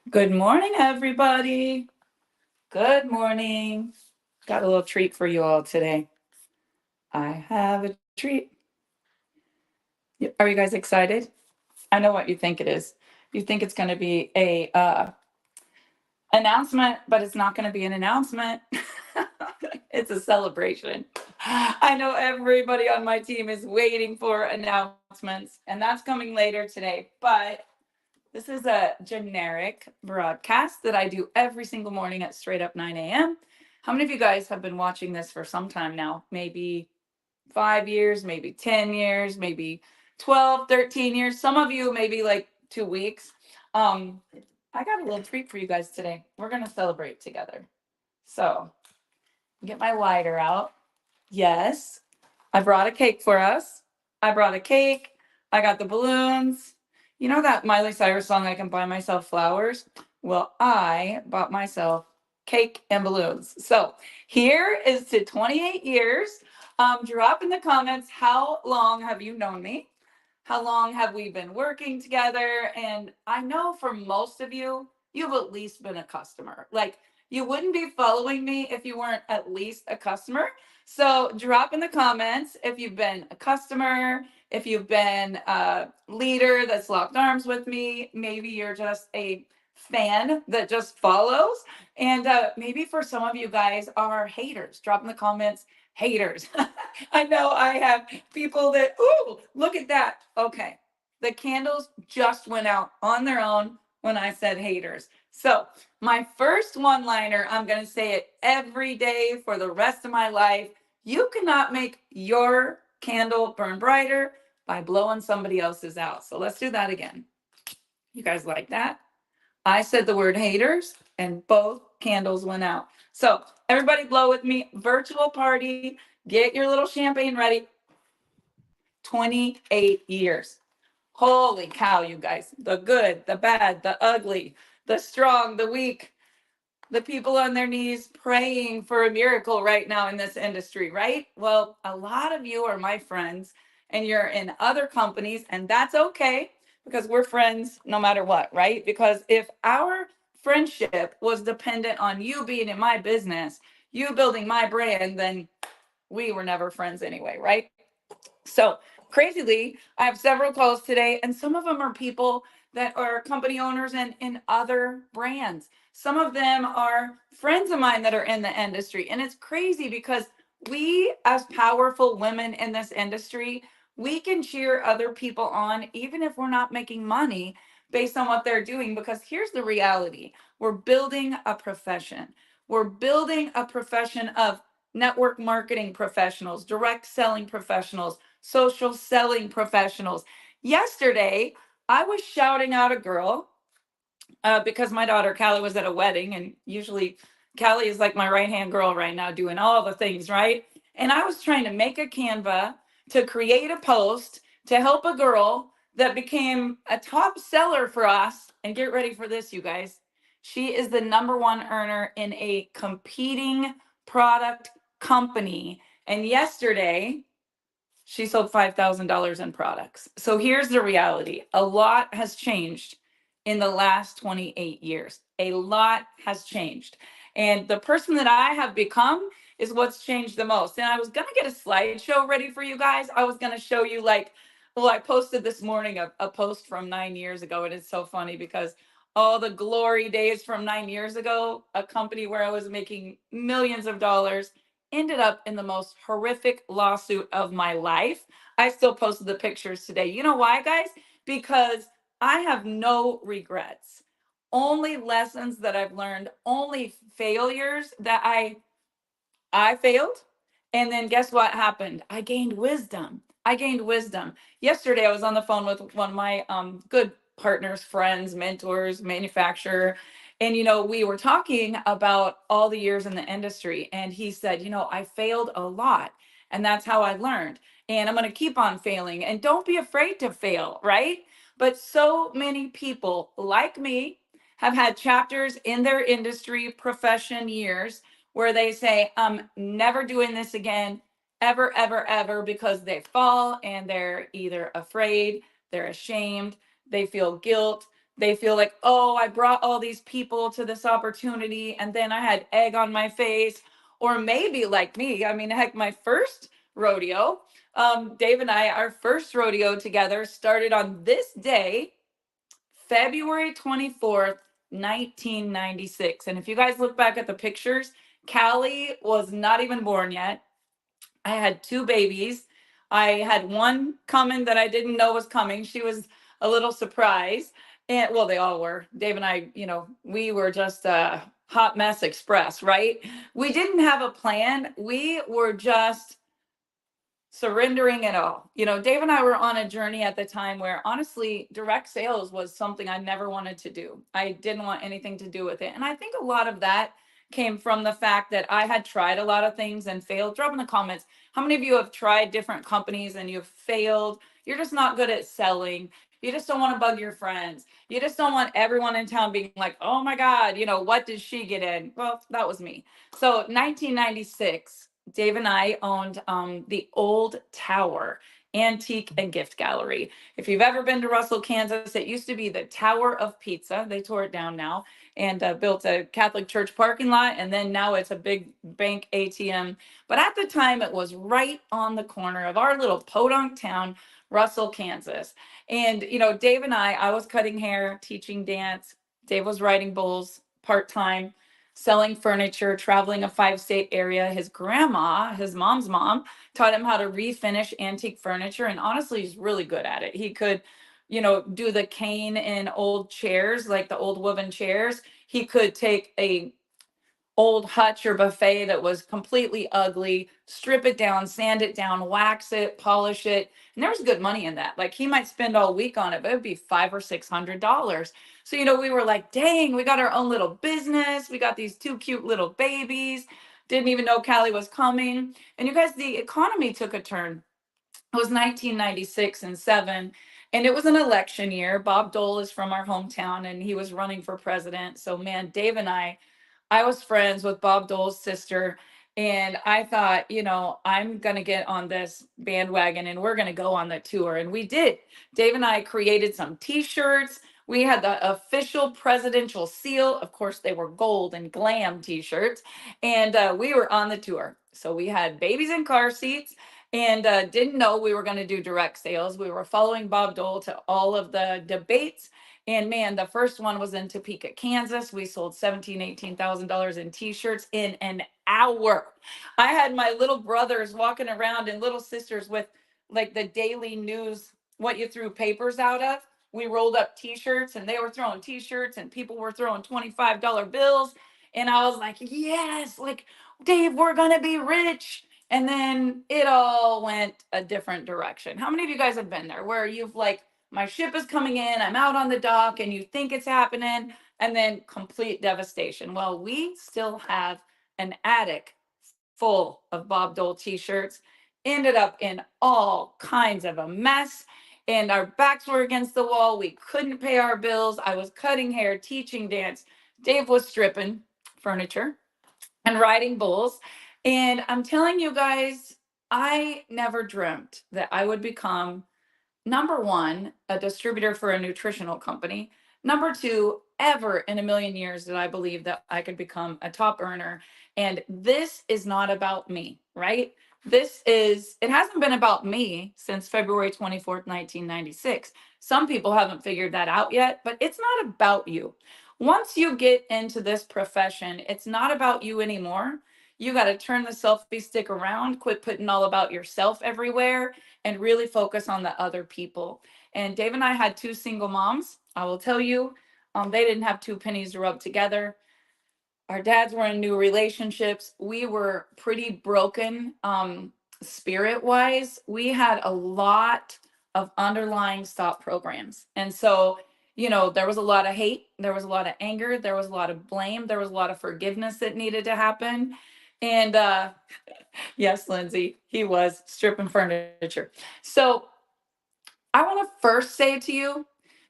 Good morning, everybody. Good morning. Got a little treat for you all today. I have a treat. Are you guys excited? I know what you think it is. You think it's going to be a announcement, but it's not going to be an announcement. It's a celebration. I know everybody on my team is waiting for announcements, and that's coming later today. But this is a generic broadcast that I do every single morning at straight up 9 a.m. How many of you guys have been watching this for some time now? Maybe 5 years, maybe 10 years, maybe 12, 13 years. Some of you, maybe like 2 weeks. Um, I got a little treat for you guys today. We're going to celebrate together. So, get my lighter out. Yes, I brought a cake for us. I brought a cake. I got the balloons. You know that Miley Cyrus song, I Can Buy Myself Flowers? Well, I bought myself cake and balloons. So here is to 28 years. Drop in the comments, how long have you known me? How long have we been working together? And I know for most of you, you've at least been a customer. Like, you wouldn't be following me if you weren't at least a customer. So drop in the comments if you've been a customer, if you've been a leader that's locked arms with me, maybe you're just a fan that just follows. And maybe for some of you guys are haters. Drop in the comments, haters. I know I have people that, ooh, look at that. Okay. The candles just went out on their own when I said haters. So my first one liner, I'm going to say it every day for the rest of my life. You cannot make your candle burn brighter by blowing somebody else's out. So let's do that again. You guys like that? I said the word haters and both candles went out. So everybody blow with me. Virtual party. Get your little champagne ready. 28 years. Holy cow, you guys. The good, the bad, the ugly, the strong, the weak, the people on their knees praying for a miracle right now in this industry, right? Well, a lot of you are my friends and you're in other companies, and that's okay because we're friends no matter what, right? Because if our friendship was dependent on you being in my business, you building my brand, then we were never friends anyway, right? So, crazily, I have several calls today, and some of them are people that are company owners and in other brands. Some of them are friends of mine that are in the industry. And it's crazy because we, as powerful women in this industry, we can cheer other people on, even if we're not making money based on what they're doing. Because here's the reality, we're building a profession. We're building a profession of network marketing professionals, direct selling professionals, social selling professionals. Yesterday, I was shouting out a girl because my daughter Callie was at a wedding, and usually Callie is like my right hand girl right now, doing all the things, right? And I was trying to make a Canva to create a post to help a girl that became a top seller for us. And get ready for this, you guys. She is the number one earner in a competing product company. And yesterday, she sold $5,000 in products. So here's the reality, a lot has changed in the last 28 years. A lot has changed. And the person that I have become is what's changed the most. And I was going to get a slideshow ready for you guys. I was going to show you, like, well, I posted this morning a post from 9 years ago. And it's so funny because all the glory days from 9 years ago, a company where I was making millions of dollars ended up in the most horrific lawsuit of my life. I still posted the pictures today. You know why, guys? Because I have no regrets. Only lessons that I've learned, only failures that I failed. And then guess what happened? I gained wisdom. I gained wisdom. Yesterday I was on the phone with one of my good partners, friends, mentors, manufacturer, and we were talking about all the years in the industry, and he said, I failed a lot, and that's how I learned. And I'm going to keep on failing, and don't be afraid to fail, right? But so many people like me have had chapters in their industry profession years where they say, I'm never doing this again, ever, ever, ever, because they fall and they're either afraid, they're ashamed, they feel guilt, they feel like, oh, I brought all these people to this opportunity and then I had egg on my face. Or maybe like me, I mean, heck, my first rodeo, Dave and I, our first rodeo together started on this day, February 24th, 1996. And if you guys look back at the pictures, Callie was not even born yet. I had two babies. I had one coming that I didn't know was coming. She was a little surprised. And well, they all were. Dave and I, we were just a hot mess express, right? We didn't have a plan. We were just surrendering it all. Dave and I were on a journey at the time where honestly, direct sales was something I never wanted to do. I didn't want anything to do with it. And I think a lot of that came from the fact that I had tried a lot of things and failed. Drop in the comments, how many of you have tried different companies and you've failed? You're just not good at selling. You just don't want to bug your friends. You just don't want everyone in town being like, oh my God, what did she get in? Well, that was me. So 1996, Dave and I owned the Old Tower Antique and Gift Gallery. If you've ever been to Russell, Kansas, it used to be the Tower of Pizza. They tore it down now and built a Catholic church parking lot. And then now it's a big bank ATM. But at the time, it was right on the corner of our little podunk town, Russell, Kansas. And, Dave and I was cutting hair, teaching dance. Dave was riding bulls part-time, selling furniture, traveling a 5-state area. His grandma, his mom's mom, taught him how to refinish antique furniture. And honestly, he's really good at it. He could, do the cane in old chairs, like the old woven chairs. He could take a old hutch or buffet that was completely ugly, strip it down, sand it down, wax it, polish it. And there was good money in that. Like he might spend all week on it, but it'd be $500 or $600. So, we were like, dang, we got our own little business. We got these two cute little babies. Didn't even know Callie was coming. And you guys, the economy took a turn. It was 1996 and 7. And it was an election year. Bob Dole is from our hometown and he was running for president. So man, Dave and I was friends with Bob Dole's sister. And I thought, I'm going to get on this bandwagon and we're going to go on the tour. And we did. Dave and I created some t-shirts. We had the official presidential seal. Of course, they were gold and glam t-shirts. And we were on the tour. So we had babies in car seats and didn't know we were going to do direct sales. We were following Bob Dole to all of the debates. And man, the first one was in Topeka, Kansas. We sold $18,000 in t-shirts in an hour. I had my little brothers walking around and little sisters with like the daily news, what you threw papers out of. We rolled up t-shirts and they were throwing t-shirts and people were throwing $25 bills. And I was like, yes, like Dave, we're going to be rich. And then it all went a different direction. How many of you guys have been there where you've like, my ship is coming in, I'm out on the dock, and you think it's happening, and then complete devastation? Well, we still have an attic full of Bob Dole t-shirts, ended up in all kinds of a mess, and our backs were against the wall. We couldn't pay our bills. I was cutting hair, teaching dance. Dave was stripping furniture and riding bulls. And I'm telling you guys, I never dreamt that I would become number one, a distributor for a nutritional company. Number two, ever in a million years did I believe that I could become a top earner. And this is not about me, right? It hasn't been about me since February 24th, 1996. Some people haven't figured that out yet, but it's not about you. Once you get into this profession, it's not about you anymore. You got to turn the selfie stick around, quit putting all about yourself everywhere, and really focus on the other people. And Dave and I had two single moms. I will tell you, they didn't have two pennies to rub together. Our dads were in new relationships. We were pretty broken spirit wise. We had a lot of underlying stop programs. And so, there was a lot of hate, there was a lot of anger, there was a lot of blame, there was a lot of forgiveness that needed to happen. And yes, Lindsay, he was stripping furniture. So I want to first say to you,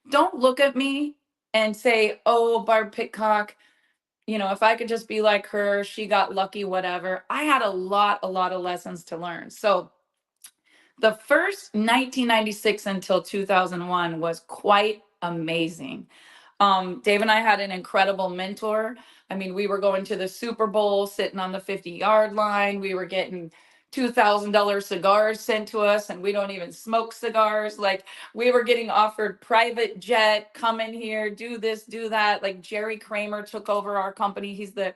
don't look at me and say, oh, Barb Pitcock, if I could just be like her, she got lucky, whatever. I had a lot of lessons to learn. So the first 1996 until 2001 was quite amazing. Dave and I had an incredible mentor. I mean, we were going to the Super Bowl, sitting on the 50-yard line. We were getting $2,000 cigars sent to us, and we don't even smoke cigars. Like, we were getting offered private jet, come in here, do this, do that. Like, Jerry Kramer took over our company. He's the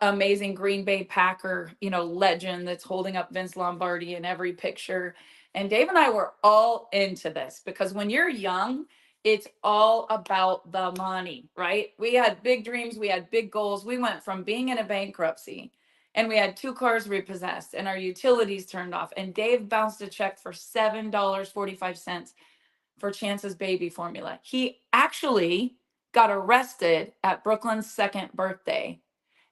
amazing Green Bay Packer, legend that's holding up Vince Lombardi in every picture. And Dave and I were all into this because when you're young, it's all about the money, right? We had big dreams, we had big goals. We went from being in a bankruptcy and we had 2 cars repossessed and our utilities turned off. And Dave bounced a check for $7.45 for Chance's baby formula. He actually got arrested at Brooklyn's second birthday,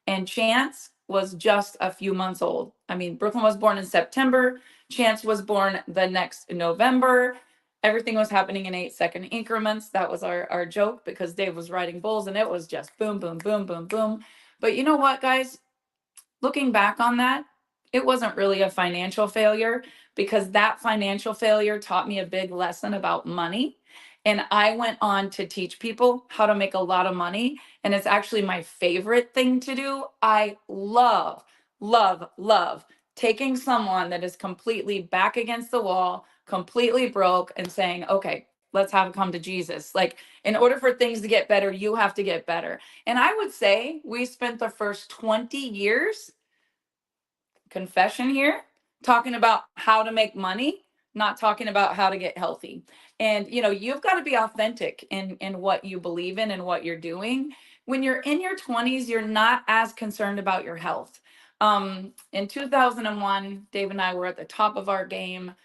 and Chance was just a few months old. I mean, Brooklyn was born in September. Chance was born the next November. Everything was happening in 8-second increments. That was our joke because Dave was riding bulls and it was just boom, boom, boom, boom, boom. But you know what, guys? Looking back on that, it wasn't really a financial failure because that financial failure taught me a big lesson about money. And I went on to teach people how to make a lot of money. And it's actually my favorite thing to do. I love, love, love taking someone that is completely back against the wall, completely broke, and saying, okay, let's have it come to Jesus. Like, in order for things to get better, you have to get better. And I would say we spent the first 20 years, confession here, talking about how to make money, not talking about how to get healthy. And you've got to be authentic in what you believe in and what you're doing. When you're in your 20s, you're not as concerned about your health. In 2001, Dave and I were at the top of our game.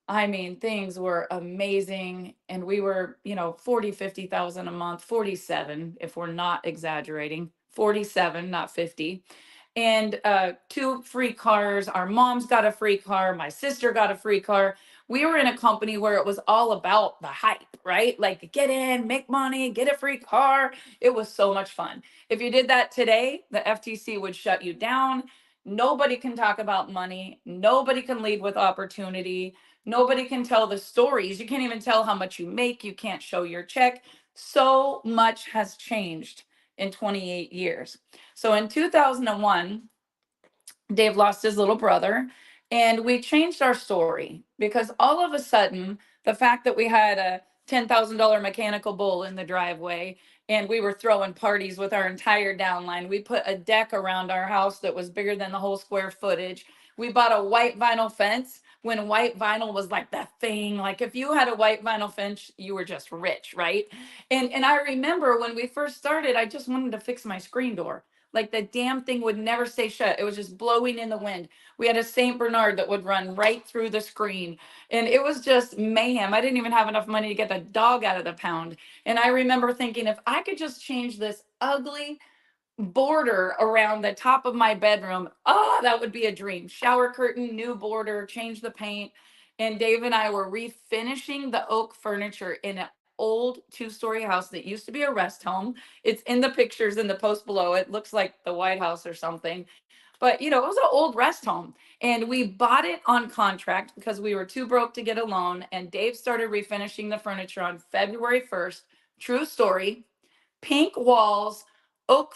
I mean, things were amazing. And we were, 40, 50,000 a month, 47, if we're not exaggerating, 47, not 50. And 2 free cars. Our mom's got a free car. My sister got a free car. We were in a company where it was all about the hype, right? Like, get in, make money, get a free car. It was so much fun. If you did that today, the FTC would shut you down. Nobody can talk about money. Nobody can lead with opportunity. Nobody can tell the stories. You can't even tell how much you make. You can't show your check. So much has changed in 28 years. So in 2001, Dave lost his little brother, and we changed our story because all of a sudden, the fact that we had a $10,000 mechanical bull in the driveway and we were throwing parties with our entire downline. We put a deck around our house that was bigger than the whole square footage. We bought a white vinyl fence when white vinyl was like the thing. Like, if you had a white vinyl fence, you were just rich, right? And I remember when we first started, I just wanted to fix my screen door. Like, the damn thing would never stay shut. It was just blowing in the wind. We had a St. Bernard that would run right through the screen. And it was just mayhem. I didn't even have enough money to get the dog out of the pound. And I remember thinking, if I could just change this ugly border around the top of my bedroom, oh, that would be a dream. Shower curtain, new border, change the paint. And Dave and I were refinishing the oak furniture in an old 2-story house that used to be a rest home. It's in the pictures in the post below. It looks like the White House or something. But it was an old rest home. And we bought it on contract because we were too broke to get a loan. And Dave started refinishing the furniture on February 1st. True story. Pink walls, oak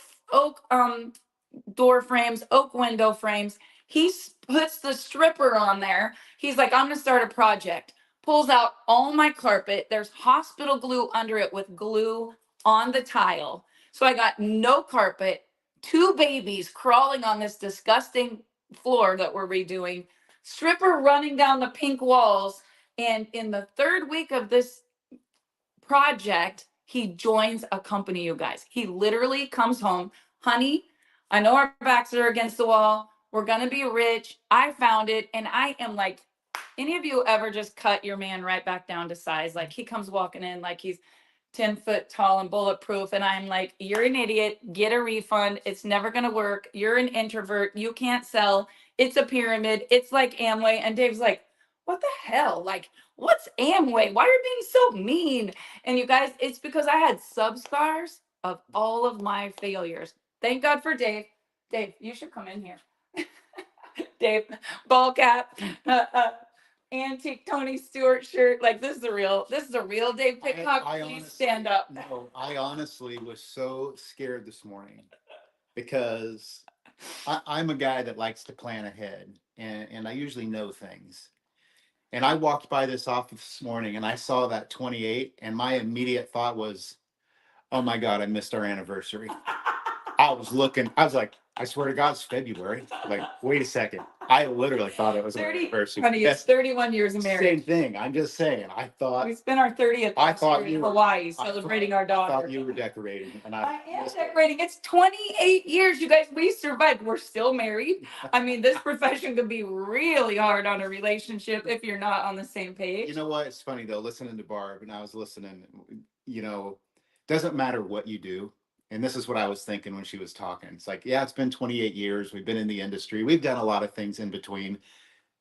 door frames, oak window frames. He puts the stripper on there. He's like, I'm gonna start a project. Pulls out all my carpet. There's hospital glue under it with glue on the tile. So I got no carpet, 2 babies crawling on this disgusting floor that we're redoing, stripper running down the pink walls. And in the 3rd week of this project, he joins a company, you guys. He literally comes home, honey, I know our backs are against the wall. We're going to be rich. I found it. And I am like, any of you ever just cut your man right back down to size? Like, he comes walking in like he's 10 foot tall and bulletproof. And I'm like, you're an idiot. Get a refund. It's never going to work. You're an introvert. You can't sell. It's a pyramid. It's like Amway. And Dave's like, what the hell? Like, what's Amway? Why are you being so mean? And you guys, it's because I had sub scars of all of my failures. Thank God for Dave. Dave, you should come in here. Dave, ball cap. antique Tony Stewart shirt. Like this is a real Dave Pitcock. I Please honestly, stand up. no, I honestly was so scared this morning because I'm a guy that likes to plan ahead, and I usually know things. And I walked by this office this morning and I saw that 28, and my immediate thought was, oh my God, I missed our anniversary. I was looking, I was like, I swear to God, it's February. Like, wait a second. I literally thought it was our 30, anniversary. honey, it's 31 years of Same marriage. thing. I'm just saying. I thought We spent our 30th I thought anniversary in you were- Hawaii I celebrating our daughter. thought you were decorating, and I am decorating. It's 28 years, you guys. We survived. We're still married. I mean, this profession could be really hard on a relationship if you're not on the same page. You know what? It's funny though, listening to Barb, and I was listening, doesn't matter what you do. And this is what I was thinking when she was talking. It's like, yeah, it's been 28 years. We've been in the industry. We've done a lot of things in between.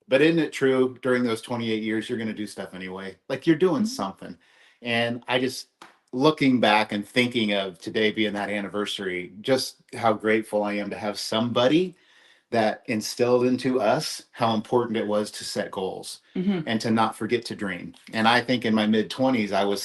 But isn't it true during those 28 years, you're going to do stuff anyway? Like you're doing something. And I just, looking back and thinking of today being that anniversary, just how grateful I am to have somebody that instilled into us how important it was to set goals and to not forget to dream. And I think in my mid 20s, I was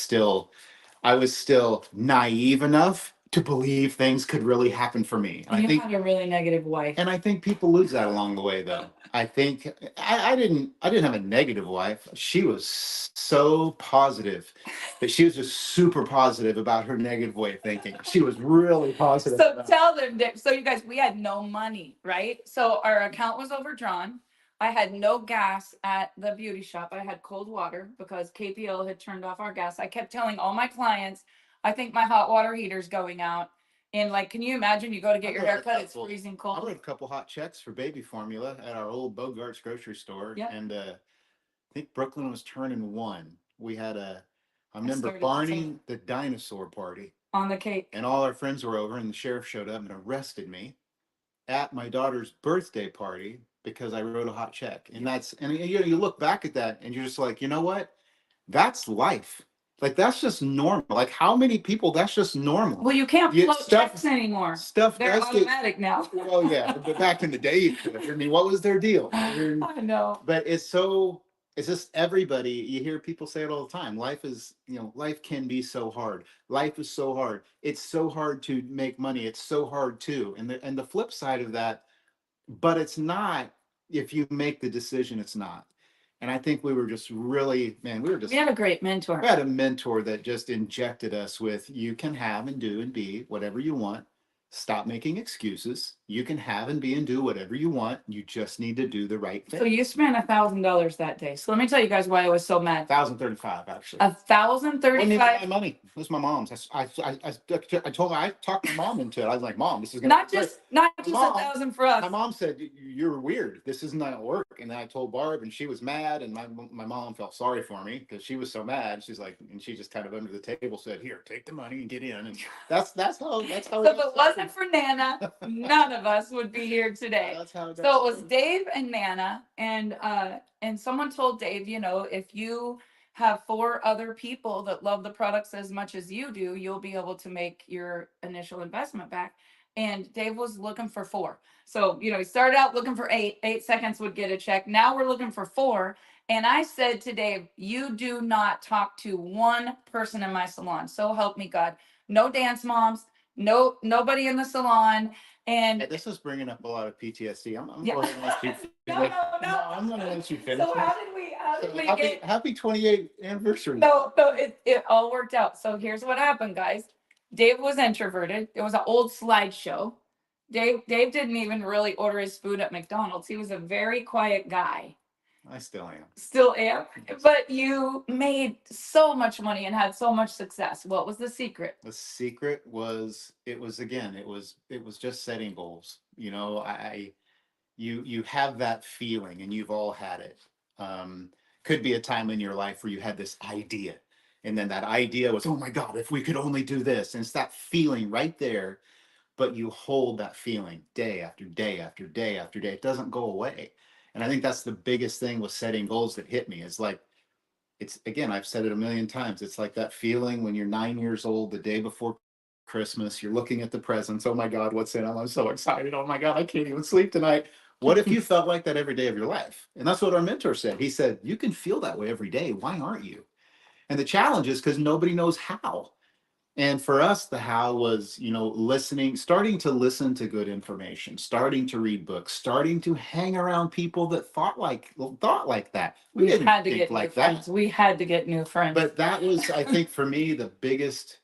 still naive enough to believe things could really happen for me. And you had a really negative wife. And I think people lose that along the way, though. I think I didn't have a negative wife. She was so positive that she was just super positive about her negative way of thinking. She was really positive. So tell them that. So you guys, we had no money, right? So our account was overdrawn. I had no gas at the beauty shop. I had cold water because KPL had turned off our gas. I kept telling all my clients, I think my hot water heater's going out. And like, can you imagine you go to get your haircut, it's freezing I cold. wrote a couple hot checks for baby formula at our old Bogart's grocery store. Yep. And I think Brooklyn was turning 1. We had I remember started Barney the dinosaur party. On the cake. And all our friends were over, and the sheriff showed up and arrested me at my daughter's birthday party because I wrote a hot check. And you look back at that and you're just like, you know what? That's life. Like that's just normal. Like how many people? That's just normal. Well, you can't float checks anymore. Stuff They're does automatic now. Well, yeah, but back in the day, you could. I mean, what was their deal? I know. But it's just everybody. You hear people say it all the time. Life is, life can be so hard. Life is so hard. It's so hard to make money. It's so hard too. And the flip side of that, but it's not. If you make the decision, it's not. And I think we were just really, man, we had a great mentor. We had a mentor that just injected us with, you can have and do and be whatever you want. Stop making excuses. You can have and be and do whatever you want. You just need to do the right thing. So you spent $1,000 that day. So let me tell you guys why I was so mad. 1,035 actually. 1,035. My money. It was my mom's. I told her, I talked my mom into it. I was like, Mom, this is not just 1,000 for us. My mom said, you're weird. This isn't gonna work. And then I told Barb, and she was mad. And my mom felt sorry for me because she was so mad. She's like, and she just kind of under the table said, here, take the money and get in. And that's how. So if it wasn't for Nana, none of us would be here today. That's how. So it was Dave and Nana, and someone told Dave, if you have 4 other people that love the products as much as you do, you'll be able to make your initial investment back. And Dave was looking for 4. So, he started out looking for 8. 8 seconds would get a check. Now we're looking for 4. And I said to Dave, you do not talk to one person in my salon. So help me God. No dance moms, nobody in the salon. And this is bringing up a lot of PTSD. I'm Yeah. going to let you finish. No. I'm going to let you finish. So how did we get? Happy 28th anniversary. No, it all worked out. So here's what happened, guys. Dave was introverted. It was an old slideshow. Dave didn't even really order his food at McDonald's. He was a very quiet guy. I still am. Still am. But you made so much money and had so much success. What was the secret? The secret was it was just setting goals. You have that feeling, and you've all had it. Could be a time in your life where you had this idea, and then that idea was, oh my God, if we could only do this. And it's that feeling right there, but you hold that feeling day after day after day after day. It doesn't go away. And I think that's the biggest thing with setting goals that hit me. It's like, again, I've said it a million times. It's like that feeling when you're 9 years old, the day before Christmas, you're looking at the presents. Oh my God, what's in them? I'm so excited. Oh my God, I can't even sleep tonight. What if you felt like that every day of your life? And that's what our mentor said. He said, you can feel that way every day. Why aren't you? And the challenge is because nobody knows how. And for us, the how was, listening, starting to listen to good information, starting to read books, starting to hang around people that thought like that. We We didn't had to think get new like that. friends. We had to get new friends. But that was, I think, for me, the biggest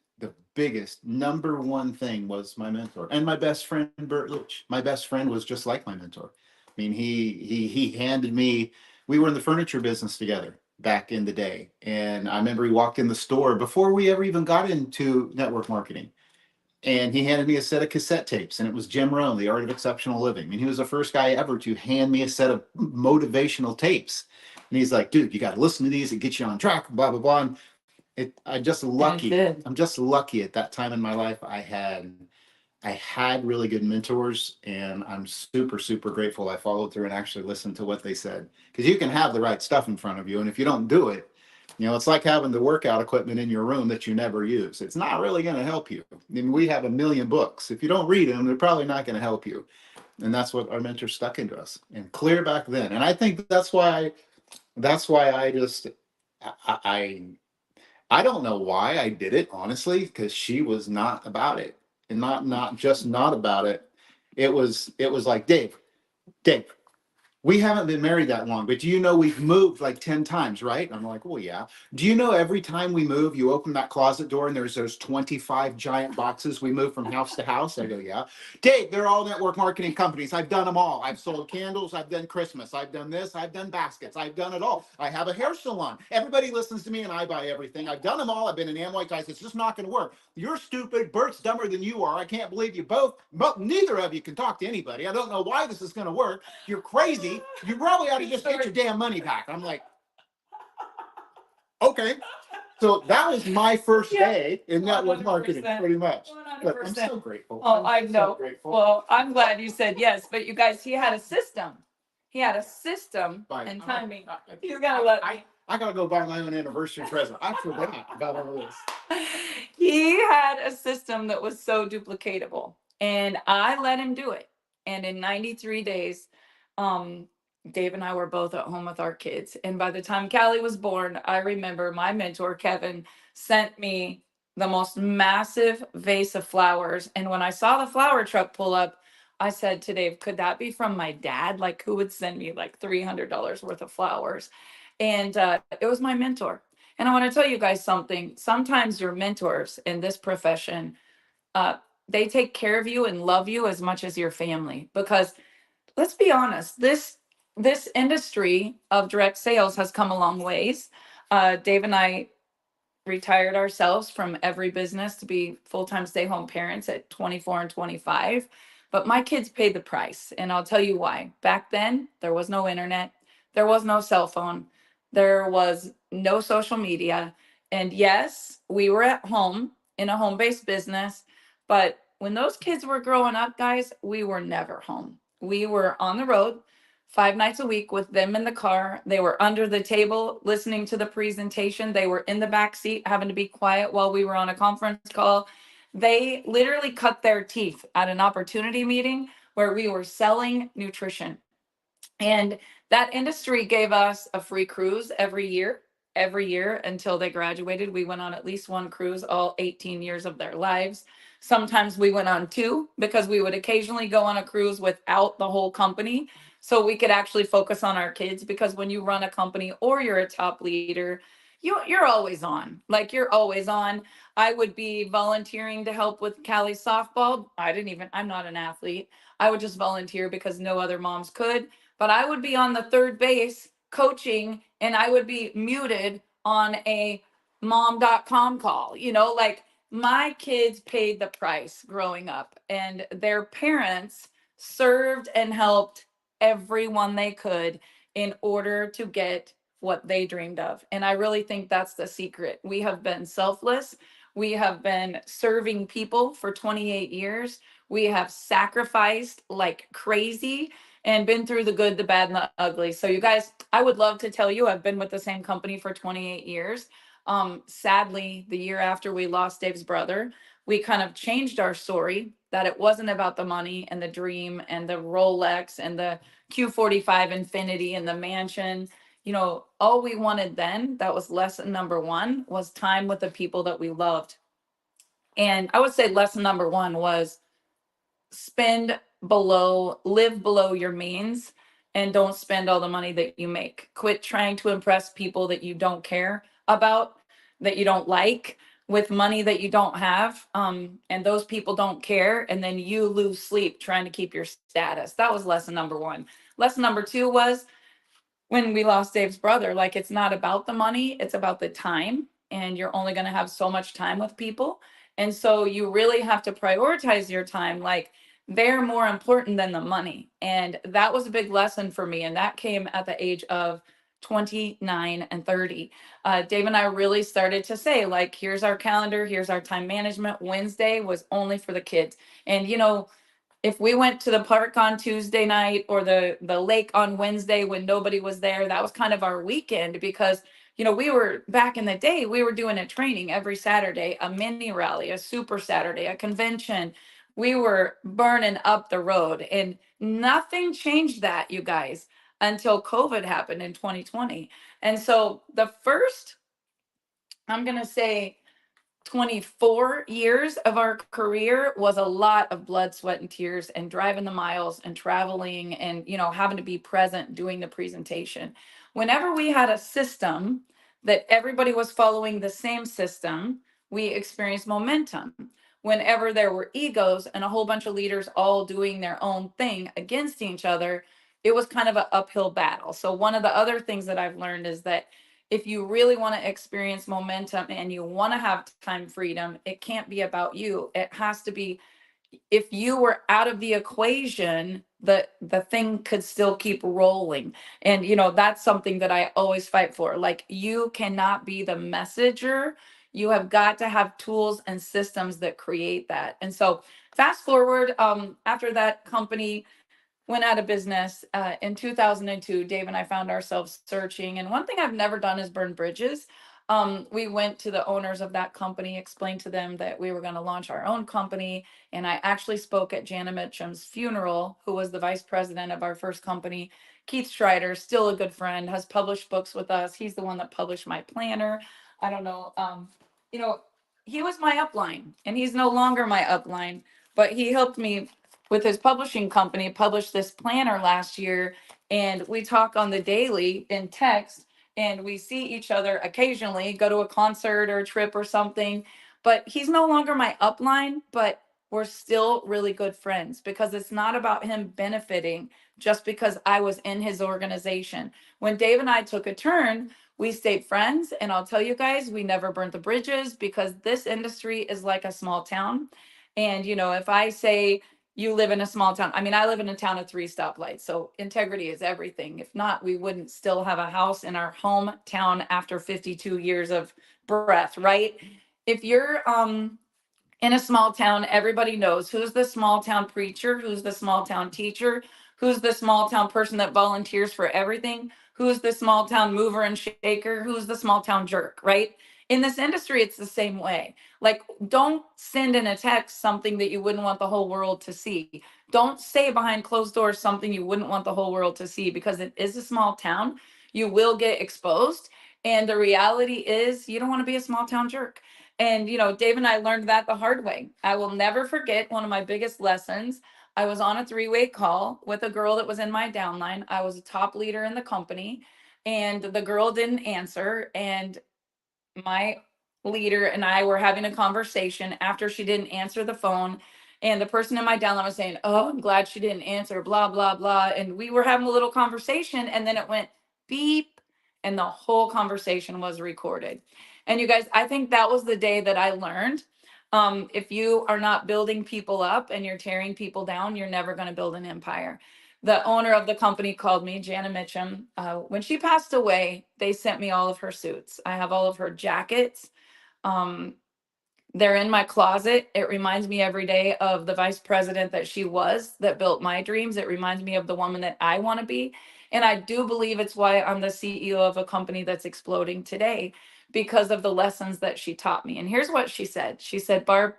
number one thing was my mentor and my best friend, Bert Litch. My best friend was just like my mentor. I mean, he handed me. We were in the furniture business together back in the day, and I remember he walked in the store before we ever even got into network marketing, and he handed me a set of cassette tapes, and it was Jim Rohn, The Art of Exceptional Living. I mean, he was the first guy ever to hand me a set of motivational tapes, and he's like, "Dude, you got to listen to these. It gets you on track." Blah blah blah. And I'm just lucky. did. I'm just lucky at that time in my life. I had really good mentors, and I'm super, super grateful I followed through and actually listened to what they said. Because you can have the right stuff in front of you, and if you don't do it, it's like having the workout equipment in your room that you never use. It's not really going to help you. I mean, we have a million books. If you don't read them, they're probably not going to help you. And that's what our mentors stuck into us, and clear back then. And I think that's why I just I don't know why I did it, honestly, because she was not about it. And not just not about it. It was like, Dave, we haven't been married that long, but do you know we've moved like 10 times, right? I'm like, well, yeah. Do you know every time we move, you open that closet door and there's those 25 giant boxes we move from house to house? I go, yeah. Dave, they're all network marketing companies. I've done them all. I've sold candles. I've done Christmas. I've done this. I've done baskets. I've done it all. I have a hair salon. Everybody listens to me and I buy everything. I've done them all. I've been in Amway guys. It's just not going to work. You're stupid. Bert's dumber than you are. I can't believe you both. But neither of you can talk to anybody. I don't know why this is going to work. You're crazy. You probably ought to just get your damn money back. I'm like, okay. So that was my first day in network marketing, 100%. pretty much. But I'm 100%. so grateful. Oh, I I'm so know. grateful. Well, I'm glad you said yes, but you guys, he had a system. He had a system Bye. and timing. I- He's gonna let me. I gotta go buy my own anniversary present. I forgot about all this. He had a system that was so duplicatable, and I let him do it. And in 93 days, um, Dave and I were both at home with our kids. And by the time Callie was born, I remember my mentor, Kevin, sent me the most massive vase of flowers. And when I saw the flower truck pull up, I said to Dave, could that be from my dad? Like, who would send me like $300 worth of flowers? And it was my mentor. And I want to tell you guys something. Sometimes your mentors in this profession, uh, they take care of you and love you as much as your family. Because let's be honest, this industry of direct sales has come a long ways. Dave and I retired ourselves from every business to be full-time stay-home parents at 24 and 25. But my kids paid the price, and I'll tell you why. Back then, there was no internet, there was no cell phone, there was no social media. And yes, we were at home in a home-based business, but when those kids were growing up, guys, we were never home. We were on the road 5 nights a week with them in the car. They were under the table listening to the presentation. They were in the back seat having to be quiet while we were on a conference call. They literally cut their teeth at an opportunity meeting where we were selling nutrition. And that industry gave us a free cruise every year until they graduated. We went on at least one cruise all 18 years of their lives. Sometimes we went on two because we would occasionally go on a cruise without the whole company so we could actually focus on our kids. Because when you run a company or you're a top leader, you're always on. Like, you're always on. I would be volunteering to help with Callie's softball. I'm not an athlete. I would just volunteer because no other moms could. But I would be on the third base coaching, and I would be muted on a mom.com call. Like, my kids paid the price growing up, and their parents served and helped everyone they could in order to get what they dreamed of. And I really think that's the secret. We have been selfless. We have been serving people for 28 years. We have sacrificed like crazy and been through the good, the bad, and the ugly. So, you guys, I would love to tell you I've been with the same company for 28 years. Sadly, the year after we lost Dave's brother, we kind of changed our story that it wasn't about the money and the dream and the Rolex and the Q45 Infinity and the mansion. You know, all we wanted then, that was lesson number one, was time with the people that we loved. And I would say lesson number one was live below your means, and don't spend all the money that you make. Quit trying to impress people that you don't care about, that you don't like, with money that you don't have. And those people don't care. And then you lose sleep trying to keep your status. That was lesson number one. Lesson number two was, when we lost Dave's brother, like, it's not about the money, it's about the time. And you're only going to have so much time with people. And so you really have to prioritize your time. Like, they're more important than the money. And that was a big lesson for me. And that came at the age of 29 and 30. Dave and I really started to say, like, here's our calendar, here's our time management. Wednesday was only for the kids. And, you know, if we went to the park on Tuesday night or the lake on Wednesday when nobody was there, that was kind of our weekend. Because, you know, we were, back in the day, we were doing a training every Saturday, a mini rally, a super Saturday, a convention. We were burning up the road, and nothing changed that, you guys, until COVID happened in 2020. And so the first, I'm going to say, 24 years of our career was a lot of blood, sweat, and tears, and driving the miles and traveling and, you know, having to be present doing the presentation. Whenever we had a system that everybody was following the same system, we experienced momentum. Whenever there were egos and a whole bunch of leaders all doing their own thing against each other, it was kind of an uphill battle. So one of the other things that I've learned is that if you really want to experience momentum and you want to have time freedom, it can't be about you. It has to be, if you were out of the equation, the thing could still keep rolling. And you know, that's something that I always fight for. Like, you cannot be the messenger. You have got to have tools and systems that create that. And so fast forward, after that company went out of business in 2002, Dave and I found ourselves searching. And one thing I've never done is burn bridges. We went to the owners of that company, explained to them that we were going to launch our own company. And I actually spoke at Jana Mitchum's funeral, who was the vice president of our first company. Keith Strider, still a good friend, has published books with us. He's the one that published my planner. I don't know. You know, he was my upline, and he's no longer my upline, but he helped me with his publishing company, published this planner last year. And we talk on the daily in text, and we see each other occasionally, go to a concert or a trip or something. But he's no longer my upline, but we're still really good friends, because it's not about him benefiting just because I was in his organization. When Dave and I took a turn, we stayed friends. And I'll tell you guys, we never burnt the bridges, because this industry is like a small town. And, you know, if I say, you live in a small town. I mean, I live in a town of 3 stoplights, so integrity is everything. If not, we wouldn't still have a house in our hometown after 52 years of breath, right? If you're in a small town, everybody knows who's the small town preacher, who's the small town teacher, who's the small town person that volunteers for everything, who's the small town mover and shaker, who's the small town jerk, right? In this industry, it's the same way. Like, don't send in a text something that you wouldn't want the whole world to see. Don't say behind closed doors something you wouldn't want the whole world to see, because it is a small town. You will get exposed. And the reality is, you don't want to be a small town jerk. And, you know, Dave and I learned that the hard way. I will never forget one of my biggest lessons. I was on a 3-way call with a girl that was in my downline. I was a top leader in the company, and the girl didn't answer. And my leader and I were having a conversation after she didn't answer the phone. And the person in my downline was saying, "Oh, I'm glad she didn't answer, blah, blah, blah." And we were having a little conversation, and then it went beep, and the whole conversation was recorded. And you guys, I think that was the day that I learned, if you are not building people up and you're tearing people down, you're never going to build an empire. The owner of the company called me, Jana Mitchum. When she passed away, they sent me all of her suits. I have all of her jackets. Um, they're in my closet. It reminds me every day of the vice president that she was, that built my dreams. It reminds me of the woman that I want to be. And I do believe it's why I'm the CEO of a company that's exploding today, because of the lessons that she taught me. And here's what she said. She said, "Barb,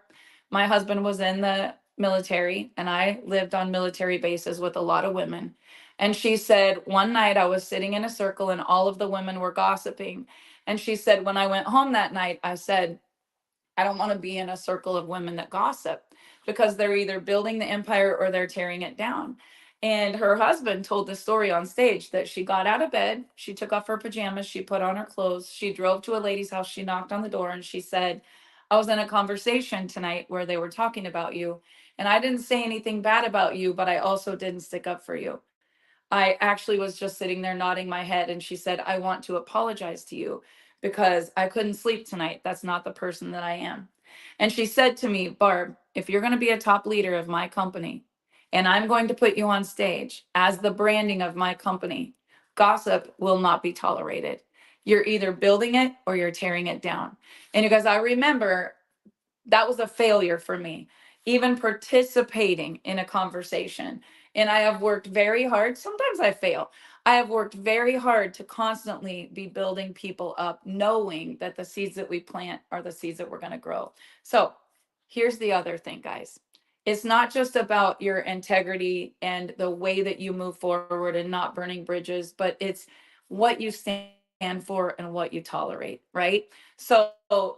My husband was in the military, and I lived on military bases with a lot of women. And she said, one night I was sitting in a circle and all of the women were gossiping. And she said, when I went home that night, I said, I don't want to be in a circle of women that gossip because they're either building the empire or they're tearing it down. And her husband told the story on stage that she got out of bed, she took off her pajamas, she put on her clothes, she drove to a lady's house, she knocked on the door, and she said, I was in a conversation tonight where they were talking about you. And I didn't say anything bad about you, but I also didn't stick up for you. I actually was just sitting there nodding my head, and she said, I want to apologize to you because I couldn't sleep tonight. That's not the person that I am. And she said to me, Barb, if you're going to be a top leader of my company and I'm going to put you on stage as the branding of my company, gossip will not be tolerated. You're either building it or you're tearing it down. And you guys, I remember that was a failure for me, even participating in a conversation. And I have worked very hard. Sometimes I fail. I have worked very hard to constantly be building people up, knowing that the seeds that we plant are the seeds that we're going to grow. So here's the other thing, guys. It's not just about your integrity and the way that you move forward and not burning bridges, but it's what you stand for and what you tolerate, right? So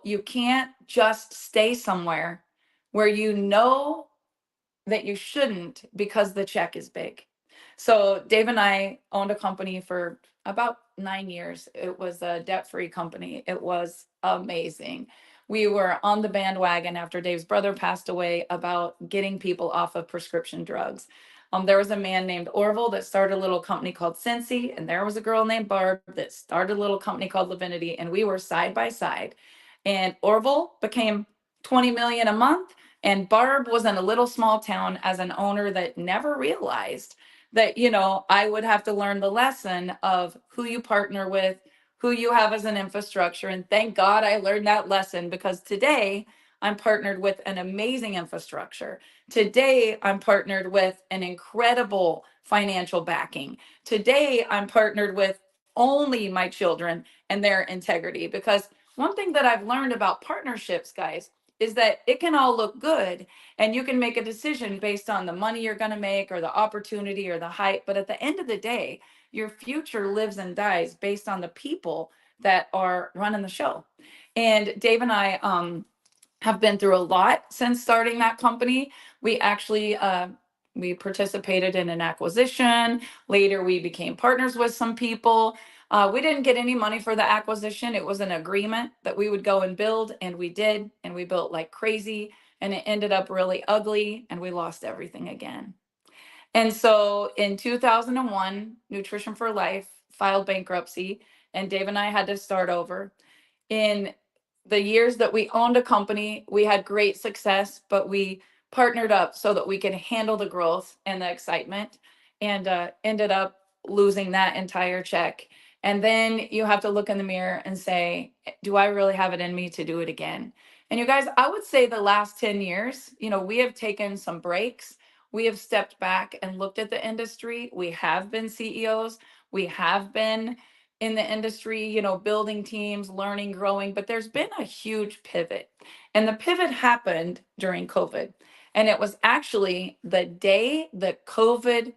you can't just stay somewhere where you know that you shouldn't because the check is big. So Dave and I owned a company for about 9 years. It was a debt-free company. It was amazing. We were on the bandwagon after Dave's brother passed away about getting people off of prescription drugs. There was a man named Orville that started a little company called Cincy, and there was a girl named Barb that started a little company called Lavinity, and we were side by side. And Orville became 20 million a month, and Barb was in a little small town as an owner that never realized that, I would have to learn the lesson of who you partner with, who you have as an infrastructure. And thank God I learned that lesson because today I'm partnered with an amazing infrastructure. Today I'm partnered with an incredible financial backing. Today I'm partnered with only my children and their integrity because one thing that I've learned about partnerships, guys, is that it can all look good and you can make a decision based on the money you're going to make or the opportunity or the hype. But at the end of the day, your future lives and dies based on the people that are running the show. And Dave and I have been through a lot since starting that company. We actually we participated in an acquisition. Later, we became partners with some people. We didn't get any money for the acquisition. It was an agreement that we would go and build, and we did, and we built like crazy, and it ended up really ugly, and we lost everything again. And so in 2001, Nutrition for Life filed bankruptcy, and Dave and I had to start over. In the years that we owned a company, we had great success, but we partnered up so that we could handle the growth and the excitement, and ended up losing that entire check. And then you have to look in the mirror and say, do I really have it in me to do it again? And you guys, I would say the last 10 years, we have taken some breaks. We have stepped back and looked at the industry. We have been CEOs. We have been in the industry, building teams, learning, growing, but there's been a huge pivot. And the pivot happened during COVID. And it was actually the day that COVID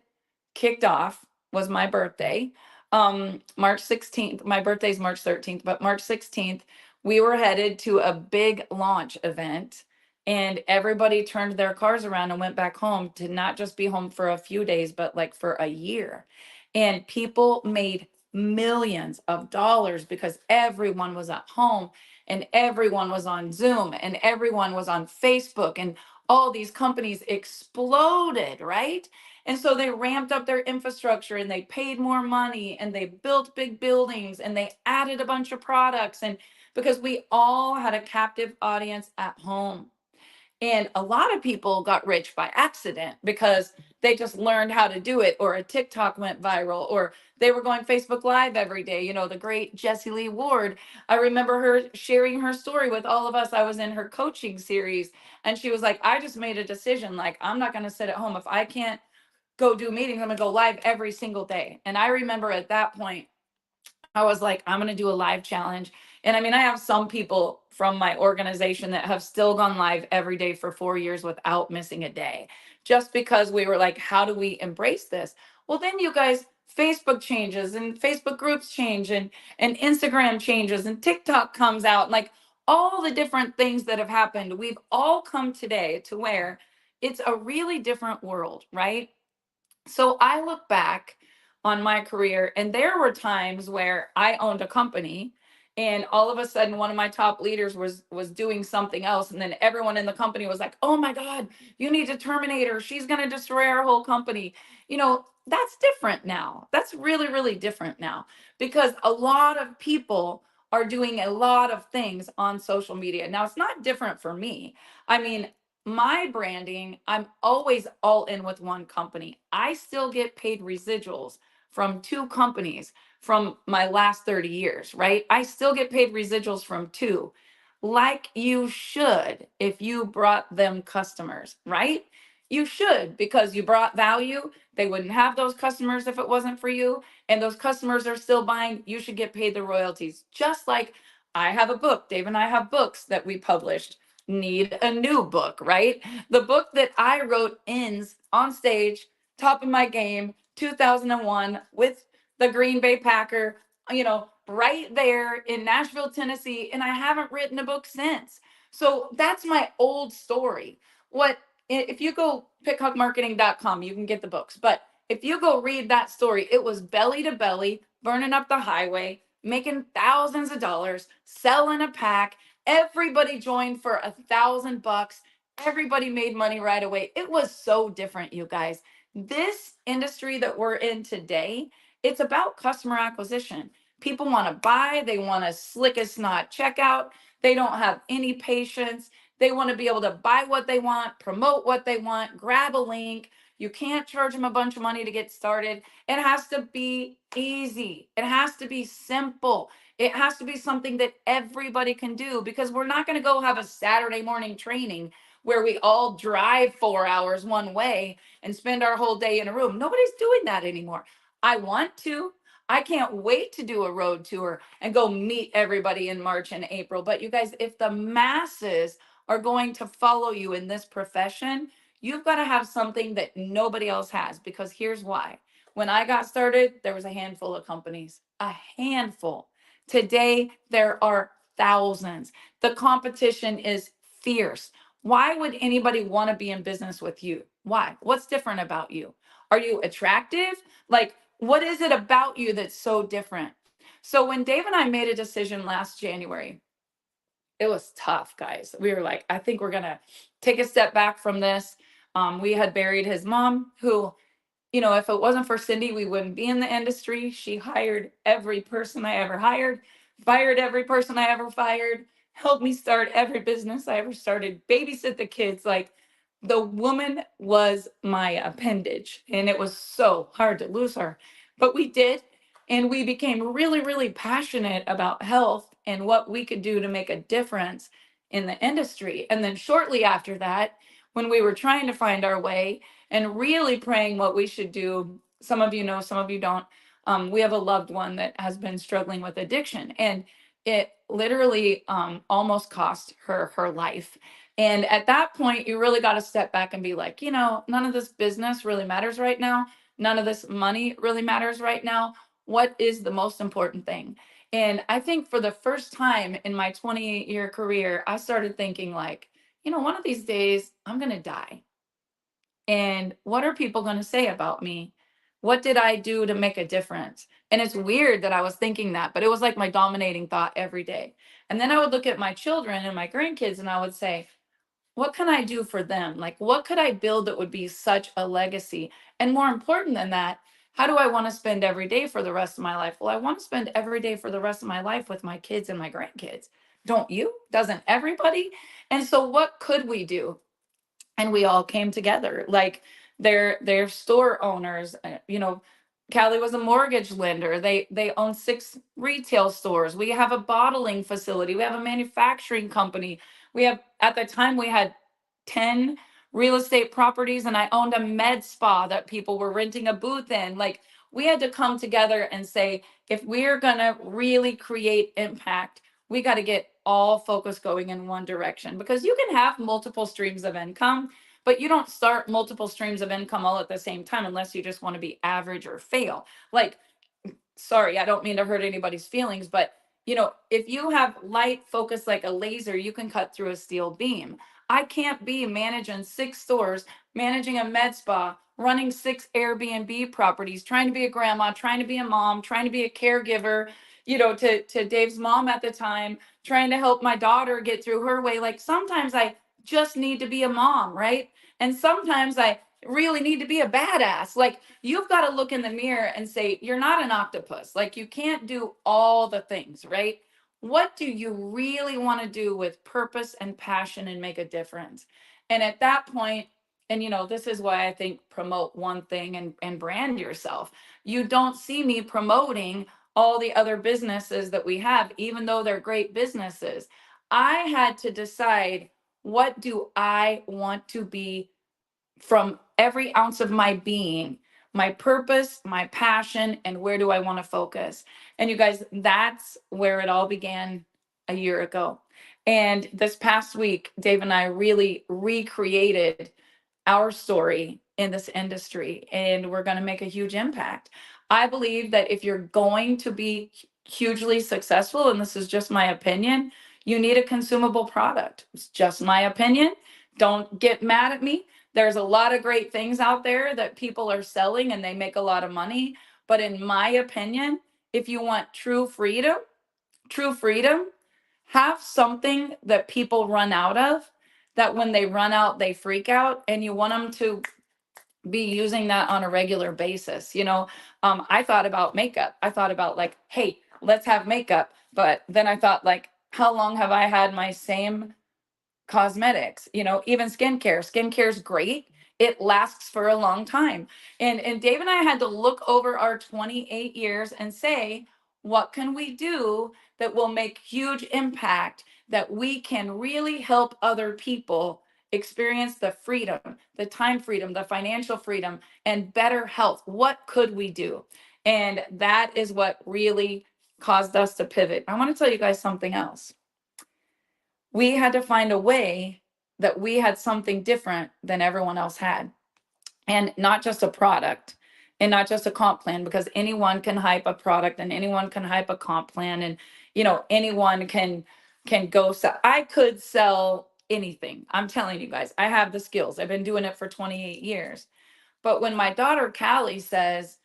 kicked off was my birthday. March 16th, my birthday's March 13th, but March 16th, we were headed to a big launch event, and everybody turned their cars around and went back home to not just be home for a few days, but like for a year. And people made millions of dollars because everyone was at home and everyone was on Zoom and everyone was on Facebook, and all these companies exploded, right? And so they ramped up their infrastructure and they paid more money and they built big buildings and they added a bunch of products. And because we all had a captive audience at home. And a lot of people got rich by accident because they just learned how to do it, or a TikTok went viral, or they were going Facebook Live every day. The great Jessie Lee Ward. I remember her sharing her story with all of us. I was in her coaching series, and she was like, I just made a decision. Like, I'm not going to sit at home. If I can't go do meetings, I'm going to go live every single day. And I remember at that point, I was like, I'm going to do a live challenge. And I mean, I have some people from my organization that have still gone live every day for 4 years without missing a day, just because we were like, how do we embrace this? Well, then you guys, Facebook changes and Facebook groups change and Instagram changes and TikTok comes out and like all the different things that have happened. We've all come today to where it's a really different world, right? So I look back on my career, and there were times where I owned a company, and all of a sudden one of my top leaders was doing something else, and then everyone in the company was like, "Oh my God, you need to terminate her. She's going to destroy our whole company." That's different now. That's really, really different now because a lot of people are doing a lot of things on social media. Now, it's not different for me. I mean, my branding, I'm always all in with one company. I still get paid residuals from two companies from my last 30 years, right? I still get paid residuals from two, like you should if you brought them customers, right? You should because you brought value. They wouldn't have those customers if it wasn't for you. And those customers are still buying. You should get paid the royalties. Just like I have a book, Dave and I have books that we published. Need a new book, right? The book that I wrote ends on stage, top of my game, 2001 with the Green Bay Packer, right there in Nashville, Tennessee. And I haven't written a book since. So that's my old story. If you go pickhawkmarketing.com, you can get the books. But if you go read that story, it was belly to belly, burning up the highway, making thousands of dollars, selling a pack. Everybody joined for $1,000. Everybody made money right away. It was so different, you guys. This industry that we're in today, it's about customer acquisition. People want to buy, they want a slick as snot checkout. They don't have any patience. They want to be able to buy what they want, promote what they want, grab a link. You can't charge them a bunch of money to get started. It has to be easy. It has to be simple. It has to be something that everybody can do because we're not going to go have a Saturday morning training where we all drive 4 hours one way and spend our whole day in a room. Nobody's doing that anymore. I want to. I can't wait to do a road tour and go meet everybody in March and April. But you guys, if the masses are going to follow you in this profession, you've got to have something that nobody else has because here's why. When I got started, there was a handful of companies, a handful. Today, there are thousands. The competition is fierce. Why would anybody want to be in business with you? Why? What's different about you? Are you attractive? Like, what is it about you that's so different? So, when Dave and I made a decision last January, it was tough, guys. We were like, I think we're going to take a step back from this. We had buried his mom, who, if it wasn't for Cindy, we wouldn't be in the industry. She hired every person I ever hired, fired every person I ever fired, helped me start every business I ever started, babysit the kids. Like the woman was my appendage, and it was so hard to lose her. But we did, and we became really, really passionate about health and what we could do to make a difference in the industry. And then shortly after that, when we were trying to find our way, and really praying what we should do. Some of you know, some of you don't. We have a loved one that has been struggling with addiction, and it literally almost cost her life. And at that point, you really got to step back and be like, none of this business really matters right now. None of this money really matters right now. What is the most important thing? And I think for the first time in my 28-year career, I started thinking like, one of these days I'm going to die. And what are people going to say about me? What did I do to make a difference? And it's weird that I was thinking that, but it was like my dominating thought every day. And then I would look at my children and my grandkids and I would say, what can I do for them? Like, what could I build that would be such a legacy? And more important than that, how do I want to spend every day for the rest of my life? Well, I want to spend every day for the rest of my life with my kids and my grandkids. Don't you? Doesn't everybody? And so, what could we do? And we all came together like they're store owners. Callie was a mortgage lender. They own 6 retail stores. We have a bottling facility. We have a manufacturing company. We have, at the time, we had 10 real estate properties, and I owned a med spa that people were renting a booth in. Like, we had to come together and say, if we're going to really create impact, we got to get all focus going in one direction, because you can have multiple streams of income, but you don't start multiple streams of income all at the same time unless you just want to be average or fail. Like, sorry, I don't mean to hurt anybody's feelings, but if you have light focus like a laser, you can cut through a steel beam. I can't be managing 6 stores, managing a med spa, running 6 Airbnb properties, trying to be a grandma, trying to be a mom, trying to be a caregiver, to Dave's mom at the time, trying to help my daughter get through her way. Like, sometimes I just need to be a mom, right? And sometimes I really need to be a badass. Like, you've got to look in the mirror and say, you're not an octopus. Like, you can't do all the things, right? What do you really want to do with purpose and passion and make a difference? And at that point, and this is why I think promote one thing and brand yourself. You don't see me promoting all the other businesses that we have, even though they're great businesses. I had to decide, what do I want to be from every ounce of my being, my purpose, my passion, and where do I want to focus? And you guys, that's where it all began a year ago. And this past week, Dave and I really recreated our story in this industry, and we're going to make a huge impact. I believe that if you're going to be hugely successful, and this is just my opinion, you need a consumable product. It's just my opinion. Don't get mad at me. There's a lot of great things out there that people are selling and they make a lot of money. But in my opinion, if you want true freedom, have something that people run out of, that when they run out, they freak out, and you want them to be using that on a regular basis. I thought about makeup. I thought about, like, hey, let's have makeup. But then I thought, like, how long have I had my same cosmetics? Even skincare is great. It lasts for a long time. And Dave and I had to look over our 28 years and say, what can we do that will make huge impact, that we can really help other people experience the freedom, the time freedom, the financial freedom, and better health? What could we do? And that is what really caused us to pivot. I want to tell you guys something else. We had to find a way that we had something different than everyone else had. And not just a product and not just a comp plan, because anyone can hype a product and anyone can hype a comp plan, and anyone can go sell. I could sell anything. I'm telling you guys, I have the skills. I've been doing it for 28 years. But when my daughter Callie says,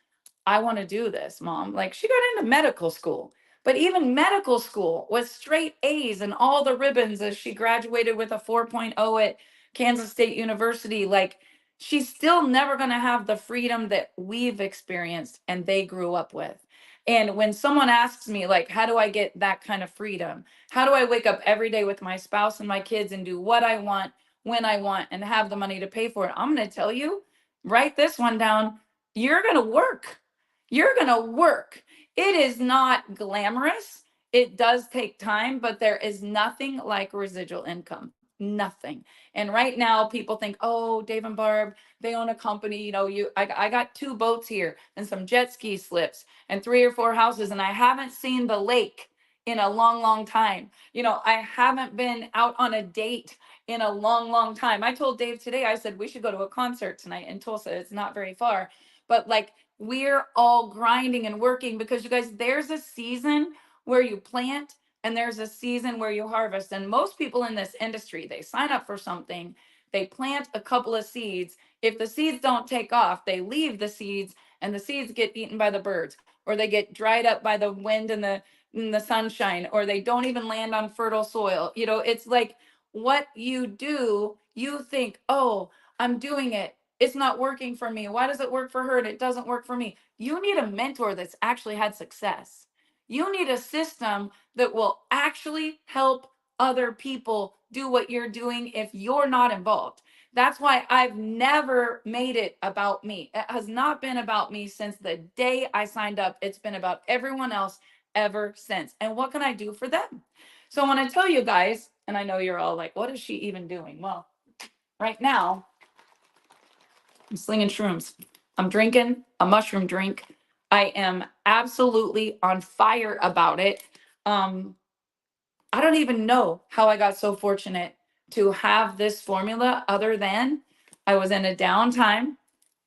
I want to do this, mom. Like, she got into medical school, but even medical school with straight A's and all the ribbons as she graduated with a 4.0 at Kansas State University. Like, she's still never going to have the freedom that we've experienced and they grew up with. And when someone asks me, like, how do I get that kind of freedom? How do I wake up every day with my spouse and my kids and do what I want, when I want, and have the money to pay for it? I'm going to tell you, write this one down. You're going to work. You're going to work. It is not glamorous. It does take time, but there is nothing like residual income. Nothing. And right now, people think, oh, Dave and Barb, they own a company. I got 2 boats here and some jet ski slips and 3 or 4 houses, and I haven't seen the lake in a long, long time. I haven't been out on a date in a long, long time. I told Dave today, I said, we should go to a concert tonight in Tulsa. It's not very far. But like, we're all grinding and working, because you guys, there's a season where you plant and there's a season where you harvest. And most people in this industry, they sign up for something, they plant a couple of seeds. If the seeds don't take off, they leave the seeds and the seeds get eaten by the birds, or they get dried up by the wind and the sunshine, or they don't even land on fertile soil. It's like, what you do, you think, oh, I'm doing it, it's not working for me. Why does it work for her and it doesn't work for me? You need a mentor that's actually had success. You need a system that will actually help other people do what you're doing if you're not involved. That's why I've never made it about me. It has not been about me since the day I signed up. It's been about everyone else ever since. And what can I do for them? So when I tell you guys, and I know you're all like, what is she even doing? Well, right now, I'm slinging shrooms. I'm drinking a mushroom drink. I am absolutely on fire about it. I don't even know how I got so fortunate to have this formula other than I was in a downtime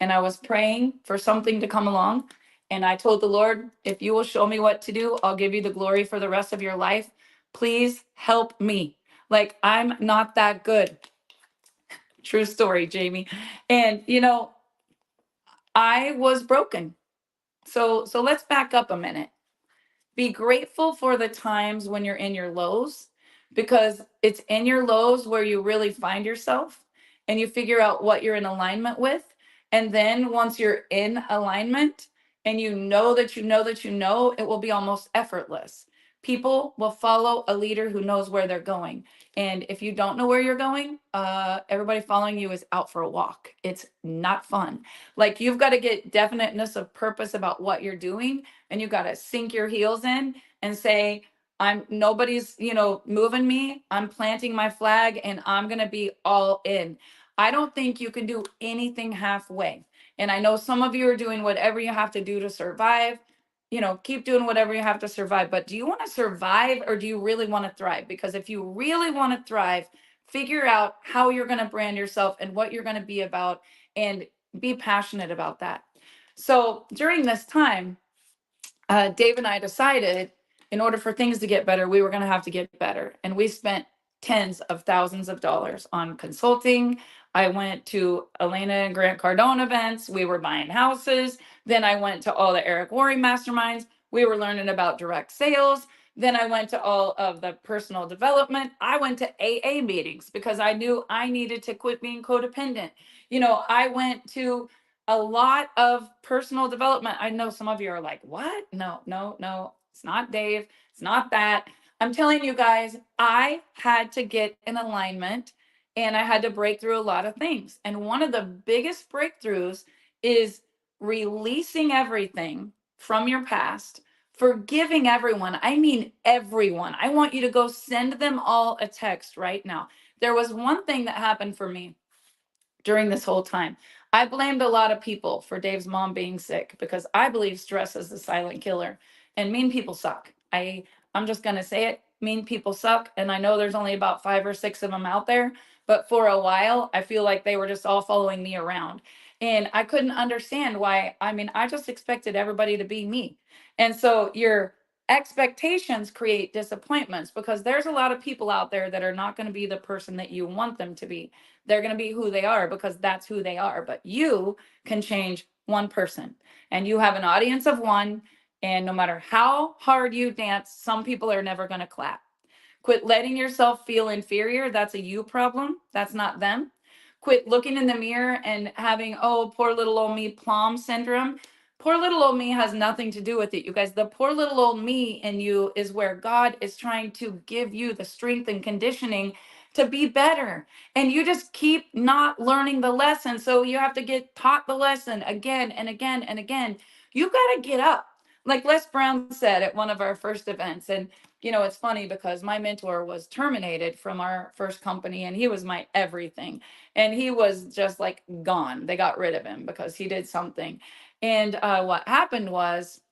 and I was praying for something to come along. And I told the Lord, if you will show me what to do, I'll give you the glory for the rest of your life. Please help me. Like, I'm not that good. True story, Jamie. And, I was broken. So let's back up a minute. Be grateful for the times when you're in your lows, because it's in your lows where you really find yourself and you figure out what you're in alignment with. And then once you're in alignment and you know that you know that you know, it will be almost effortless. People will follow a leader who knows where they're going. And if you don't know where you're going, everybody following you is out for a walk. It's not fun. Like, you've got to get definiteness of purpose about what you're doing, and you got to sink your heels in and say, I'm nobody's, moving me. I'm planting my flag and I'm going to be all in. I don't think you can do anything halfway. And I know some of you are doing whatever you have to do to survive. Keep doing whatever you have to survive. But do you want to survive, or do you really want to thrive? Because if you really want to thrive, figure out how you're going to brand yourself and what you're going to be about, and be passionate about that. So during this time, Dave and I decided, in order for things to get better, we were going to have to get better. And we spent tens of thousands of dollars on consulting. I went to Elena and Grant Cardone events. We were buying houses. Then I went to all the Eric Worre masterminds. We were learning about direct sales. Then I went to all of the personal development. I went to AA meetings because I knew I needed to quit being codependent. I went to a lot of personal development. I know some of you are like, what? No, no, no, it's not Dave. It's not that. I'm telling you guys, I had to get in alignment and I had to break through a lot of things. And one of the biggest breakthroughs is releasing everything from your past, forgiving everyone. I mean, everyone. I want you to go send them all a text right now. There was one thing that happened for me during this whole time. I blamed a lot of people for Dave's mom being sick because I believe stress is the silent killer, and mean people suck. I'm just going to say it. Mean people suck. And I know there's only about 5 or 6 of them out there, but for a while, I feel like they were just all following me around. And I couldn't understand why. I mean, I just expected everybody to be me. And so your expectations create disappointments, because there's a lot of people out there that are not going to be the person that you want them to be. They're going to be who they are because that's who they are. But you can change one person, and you have an audience of one. And no matter how hard you dance, some people are never going to clap. Quit letting yourself feel inferior. That's a you problem. That's not them. Quit looking in the mirror and having, oh, poor little old me, plum syndrome. Poor little old me has nothing to do with it, you guys. The poor little old me in you is where God is trying to give you the strength and conditioning to be better. And you just keep not learning the lesson. So you have to get taught the lesson again and again and again. You got to get up. Like Les Brown said at one of our first events. And it's funny because my mentor was terminated from our first company and he was my everything. And he was just like gone. They got rid of him because he did something. And what happened was,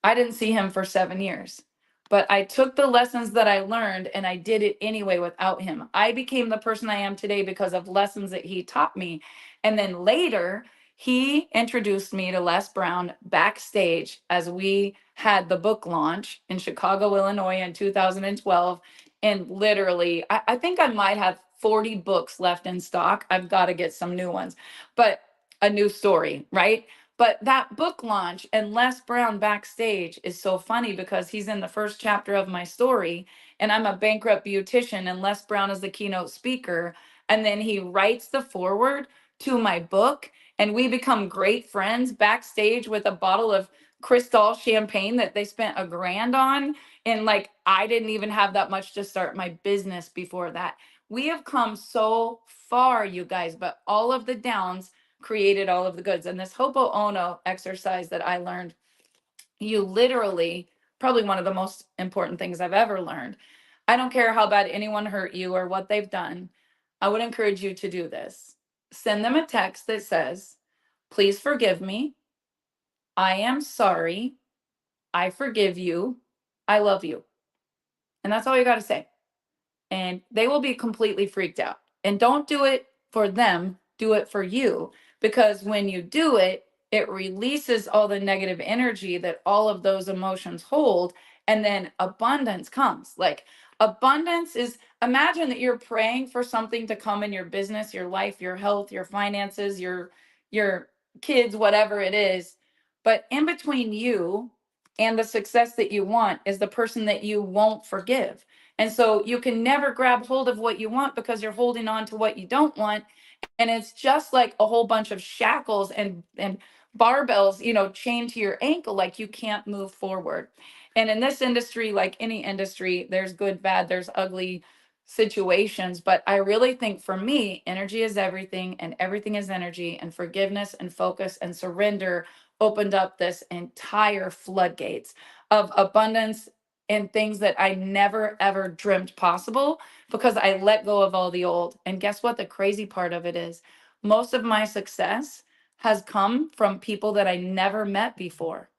I didn't see him for 7 years, but I took the lessons that I learned and I did it anyway without him. I became the person I am today because of lessons that he taught me. And then later, he introduced me to Les Brown backstage as we had the book launch in Chicago, Illinois in 2012. And literally, I think I might have 40 books left in stock. I've got to get some new ones, but a new story, right? But that book launch and Les Brown backstage is so funny because he's in the first chapter of my story, and I'm a bankrupt beautician, and Les Brown is the keynote speaker. And then he writes the foreword to my book, and we become great friends backstage with a bottle of Cristal champagne that they spent $1,000 on. And like, I didn't even have that much to start my business before that. We have come so far, you guys, but all of the downs created all of the goods. And this Ho'oponopono exercise that I learned, you literally, probably one of the most important things I've ever learned. I don't care how bad anyone hurt you or what they've done. I would encourage you to do this. Send them a text that says, please forgive me. I am sorry. I forgive you. I love you. And that's all you got to say. and they will be completely freaked out. And don't do it for them, do it for you. Because when you do it, it releases all the negative energy that all of those emotions hold. And then abundance comes. Like abundance is, imagine that you're praying for something to come in your business, your life, your health, your finances, your kids, whatever it is. But in between you and the success that you want is the person that you won't forgive. And so you can never grab hold of what you want because you're holding on to what you don't want. And it's just like a whole bunch of shackles and barbells, chained to your ankle, like you can't move forward. And in this industry, like any industry, there's good, bad, there's ugly situations. But I really think for me, energy is everything, and everything is energy, and forgiveness and focus and surrender opened up this entire floodgates of abundance and things that I never ever dreamt possible because I let go of all the old. And guess what? The crazy part of it is most of my success has come from people that I never met before.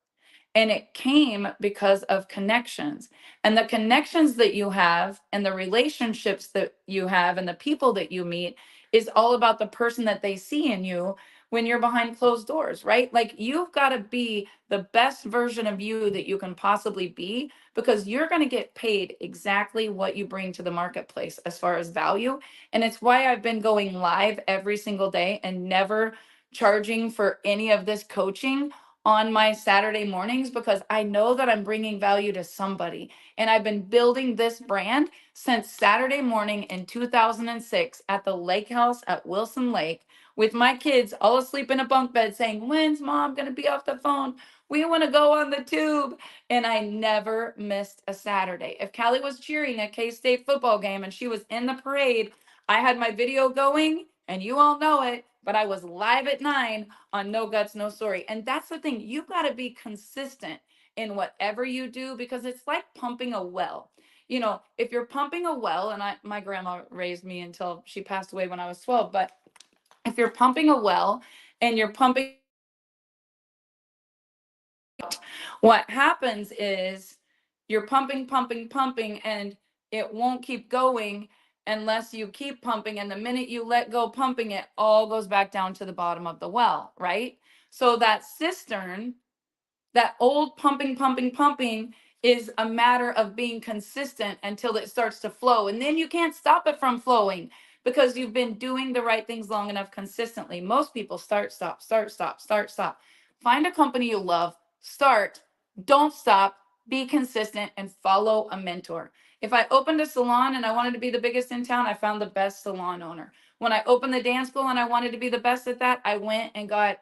And it came because of connections. And the connections that you have and the relationships that you have and the people that you meet is all about the person that they see in you when you're behind closed doors, right? Like you've got to be the best version of you that you can possibly be because you're going to get paid exactly what you bring to the marketplace as far as value. And it's why I've been going live every single day and never charging for any of this coaching on my Saturday mornings because I know that I'm bringing value to somebody. And I've been building this brand since Saturday morning in 2006 at the lake house at Wilson Lake with my kids all asleep in a bunk bed saying, "When's mom going to be off the phone? We want to go on the tube." And I never missed a Saturday. If Callie was cheering a K-State football game and she was in the parade, I had my video going and you all know it, but I was live at 9 on No Guts, No Story. And that's the thing. You've got to be consistent in whatever you do because it's like pumping a well. If you're pumping a well, and my grandma raised me until she passed away when I was 12, but if you're pumping a well and you're pumping, what happens is you're pumping, pumping, pumping, and it won't keep going unless you keep pumping. And the minute you let go pumping, it all goes back down to the bottom of the well, right? So that cistern, that old pumping, pumping, pumping is a matter of being consistent until it starts to flow. And then you can't stop it from flowing because you've been doing the right things long enough consistently. Most people start, stop, start, stop, start, stop. Find a company you love, start, don't stop, be consistent, and follow a mentor. If I opened a salon and I wanted to be the biggest in town, I found the best salon owner. When I opened the dance school and I wanted to be the best at that, I went and got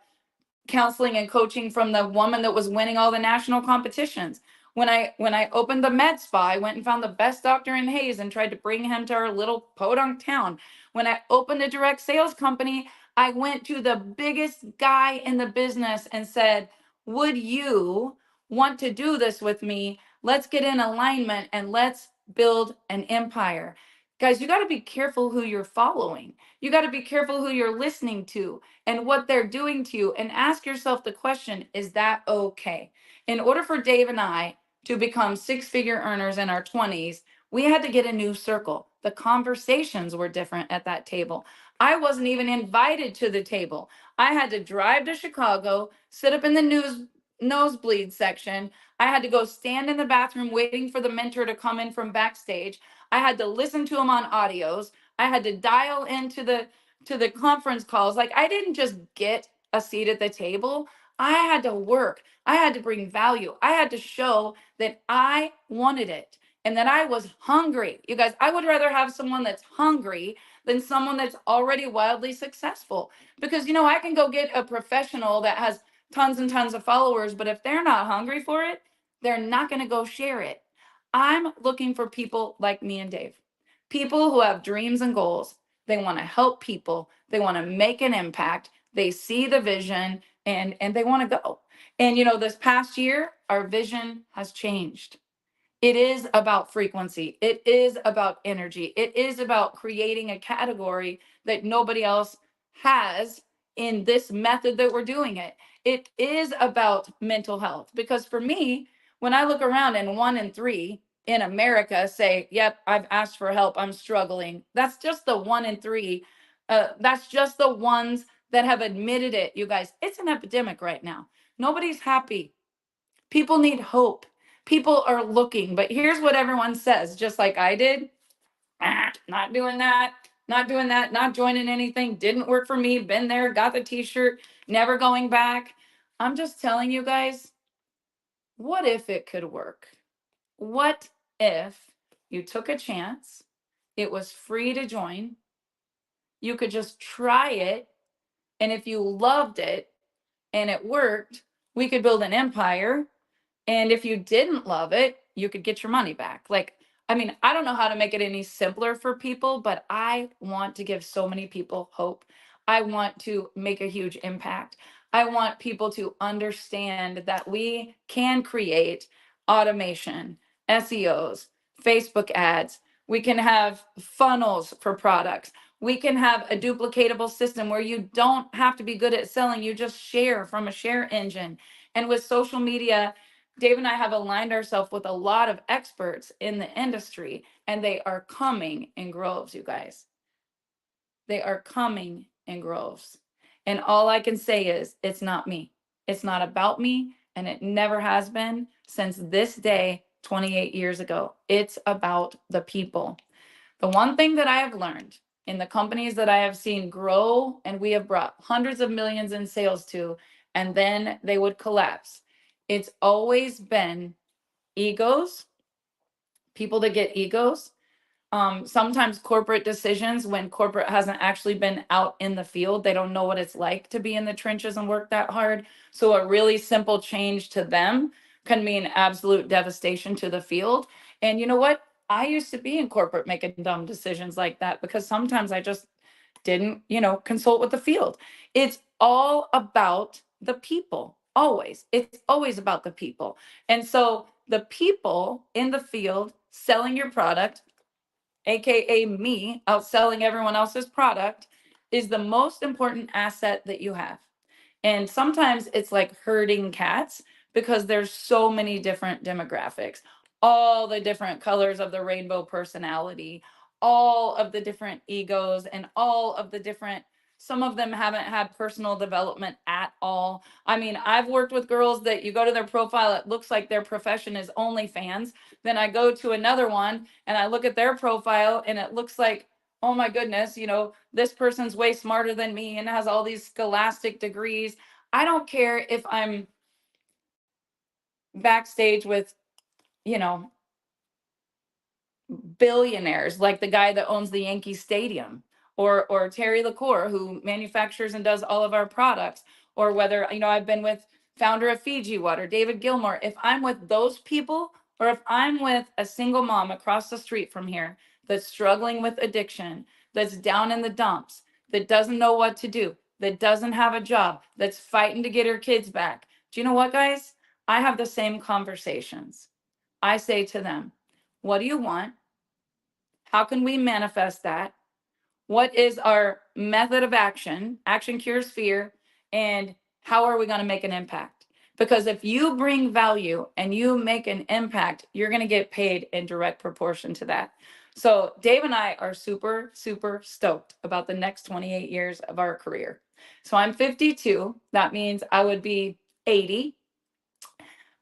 counseling and coaching from the woman that was winning all the national competitions. When I opened the med spa, I went and found the best doctor in Hayes and tried to bring him to our little podunk town. When I opened a direct sales company, I went to the biggest guy in the business and said, "Would you want to do this with me? Let's get in alignment and let's build an empire." Guys, you got to be careful who you're following. You got to be careful who you're listening to and what they're doing to you, and ask yourself the question, is that okay? In order for Dave and I to become six-figure earners in our 20s, we had to get a new circle. The conversations were different at that table. I wasn't even invited to the table. I had to drive to Chicago, sit up in the nosebleed section. I had to go stand in the bathroom waiting for the mentor to come in from backstage. I had to listen to him on audios. I had to dial into the conference calls. Like I didn't just get a seat at the table. I had to work. I had to bring value. I had to show that I wanted it and that I was hungry. You guys, I would rather have someone that's hungry than someone that's already wildly successful. Because I can go get a professional that has tons and tons of followers, but if they're not hungry for it, they're not going to go share it. I'm looking for people like me and Dave. People who have dreams and goals. They want to help people. They want to make an impact. They see the vision and they want to go. And this past year, our vision has changed. It is about frequency. It is about energy. It is about creating a category that nobody else has in this method that we're doing it. It is about mental health because for me, when I look around and 1 in 3 in America say, yep, I've asked for help, I'm struggling. That's just the 1 in 3. That's just the ones that have admitted it, you guys. It's an epidemic right now. Nobody's happy. People need hope. People are looking, but here's what everyone says, just like I did. Not doing that, not doing that, not joining anything, didn't work for me, been there, got the t-shirt, never going back. I'm just telling you guys, what if it could work? What if you took a chance? It was free to join. You could just try it. And if you loved it and it worked, we could build an empire. And if you didn't love it, you could get your money back. Like, I mean, I don't know how to make it any simpler for people, but I want to give so many people hope. I want to make a huge impact. I want people to understand that we can create automation, SEOs, Facebook ads. We can have funnels for products. We can have a duplicatable system where you don't have to be good at selling, you just share from a share engine. And with social media, Dave and I have aligned ourselves with a lot of experts in the industry, and they are coming in groves, you guys. They are coming in groves. And all I can say is, it's not me. It's not about me, and it never has been since this day 28 years ago. It's about the people. The one thing that I have learned in the companies that I have seen grow and we have brought hundreds of millions in sales to, and then they would collapse, it's always been egos, people that get egos. Sometimes corporate decisions when corporate hasn't actually been out in the field, they don't know what it's like to be in the trenches and work that hard. So a really simple change to them can mean absolute devastation to the field. And you know what? I used to be in corporate making dumb decisions like that because sometimes I just didn't, consult with the field. It's all about the people, always. It's always about the people. And so the people in the field selling your product, AKA me outselling everyone else's product, is the most important asset that you have. And sometimes it's like herding cats because there's so many different demographics, all the different colors of the rainbow personality, all of the different egos, and all of the different, some of them haven't had personal development at all. I mean, I've worked with girls that you go to their profile, it looks like their profession is OnlyFans. Then I go to another one and I look at their profile and it looks like, oh my goodness, this person's way smarter than me and has all these scholastic degrees. I don't care if I'm backstage with, you know, billionaires like the guy that owns the Yankee Stadium, or Terry LaCour who manufactures and does all of our products, or whether, I've been with founder of Fiji Water, David Gilmore. If I'm with those people, or if I'm with a single mom across the street from here that's struggling with addiction, that's down in the dumps, that doesn't know what to do, that doesn't have a job, that's fighting to get her kids back, do you know what, guys? I have the same conversations. I say to them, what do you want? How can we manifest that? What is our method of action? Action cures fear. And how are we going to make an impact? Because if you bring value and you make an impact, you're going to get paid in direct proportion to that. So Dave and I are super, super stoked about the next 28 years of our career. So I'm 52. That means I would be 80.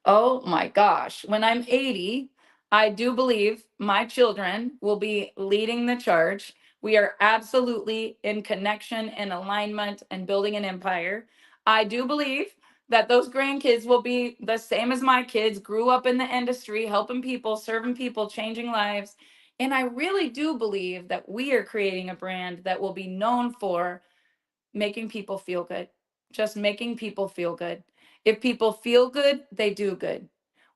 Oh my gosh. When I'm 80, I do believe my children will be leading the charge. We are absolutely in connection and alignment and building an empire. I do believe that those grandkids will be the same as my kids, grew up in the industry, helping people, serving people, changing lives. And I really do believe that we are creating a brand that will be known for making people feel good, just making people feel good. If people feel good, they do good.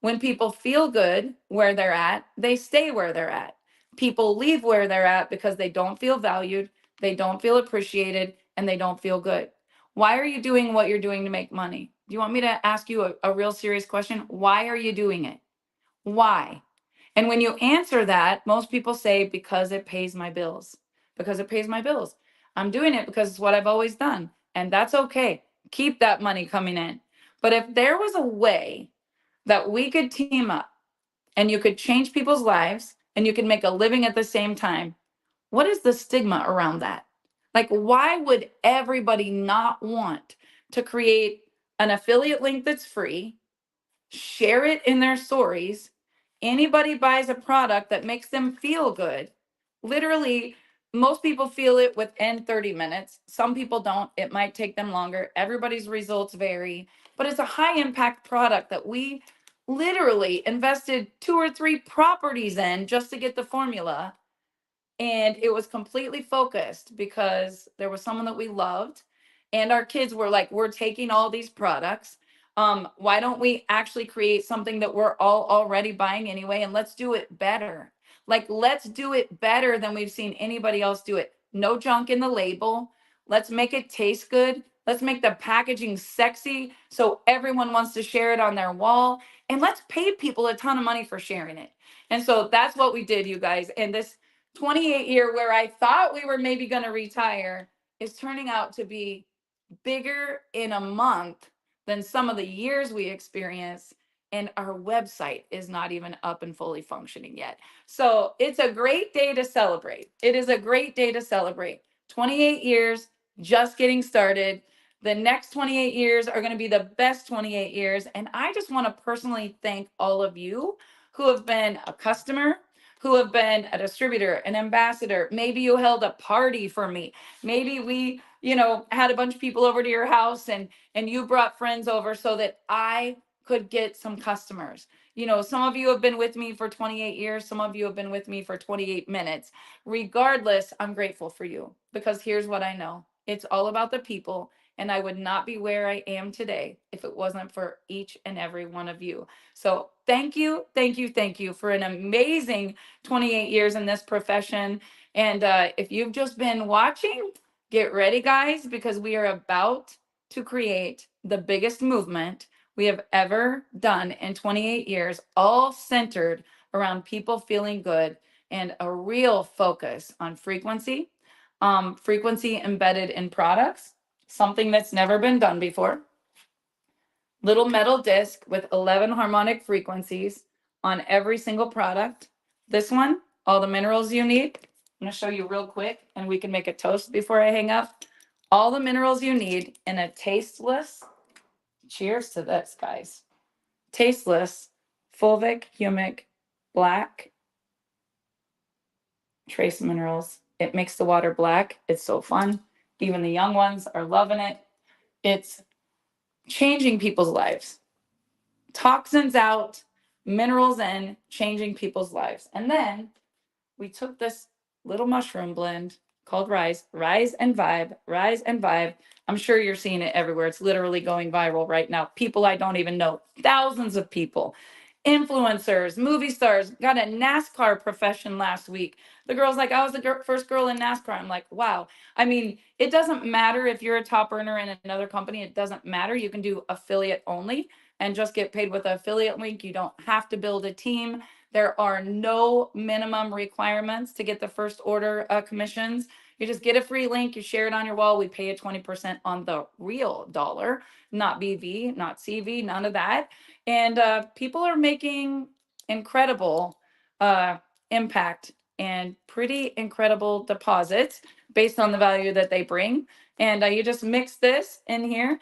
When people feel good where they're at, they stay where they're at. People leave where they're at because they don't feel valued, they don't feel appreciated, and they don't feel good. Why are you doing what you're doing to make money? Do you want me to ask you a real serious question? Why are you doing it? Why? And when you answer that, most people say, because it pays my bills. Because it pays my bills. I'm doing it because it's what I've always done. And that's okay. Keep that money coming in. But if there was a way that we could team up and you could change people's lives and you can make a living at the same time, what is the stigma around that? Like, why would everybody not want to create an affiliate link that's free, share it in their stories? Anybody buys a product that makes them feel good. Literally, most people feel it within 30 minutes. Some people don't. It might take them longer. Everybody's results vary, but it's a high impact product that we literally invested 2 or 3 properties in just to get the formula. And it was completely focused because there was someone that we loved, and our kids were like, we're taking all these products, why don't we actually create something that we're all already buying anyway, and let's do it better. Like, let's do it better than we've seen anybody else do it. No junk in the label. Let's make it taste good. Let's make the packaging sexy so everyone wants to share it on their wall, and let's pay people a ton of money for sharing it. And so that's what we did, you guys. And this 28 year where I thought we were maybe going to retire is turning out to be bigger in a month than some of the years we experience. And our website is not even up and fully functioning yet. So it's a great day to celebrate. It is a great day to celebrate. 28 years, just getting started. The next 28 years are going to be the best 28 years. And I just want to personally thank all of you who have been a customer, who have been a distributor, an ambassador. Maybe you held a party for me. Maybe we, had a bunch of people over to your house and you brought friends over so that I could get some customers. Some of you have been with me for 28 years. Some of you have been with me for 28 minutes. Regardless, I'm grateful for you because here's what I know. It's all about the people, and I would not be where I am today if it wasn't for each and every one of you. So thank you, thank you, thank you for an amazing 28 years in this profession. And if you've just been watching, get ready, guys, because we are about to create the biggest movement we have ever done in 28 years, all centered around people feeling good and a real focus on frequency, frequency embedded in products, something that's never been done before. Little metal disc with 11 harmonic frequencies on every single product. This one, all the minerals you need. I'm going to show you real quick and we can make a toast before I hang up. All the minerals you need in a tasteless, cheers to this, guys. Tasteless, fulvic, humic, black, trace minerals. It makes the water black. It's so fun. Even the young ones are loving it. It's changing people's lives. Toxins out, minerals in, changing people's lives. And then we took this little mushroom blend called Rise and Vibe, Rise and Vibe. I'm sure you're seeing it everywhere. It's literally going viral right now. People I don't even know, thousands of people, influencers, movie stars, got a NASCAR profession last week. The girl's like, I was the first girl in NASCAR. I'm like, wow. I mean, it doesn't matter if you're a top earner in another company. It doesn't matter. You can do affiliate only and just get paid with an affiliate link. You don't have to build a team. There are no minimum requirements to get the first order commissions. You just get a free link, you share it on your wall. We pay you 20% on the real dollar, not BV, not CV, none of that. And people are making incredible impact and pretty incredible deposits based on the value that they bring. And you just mix this in here.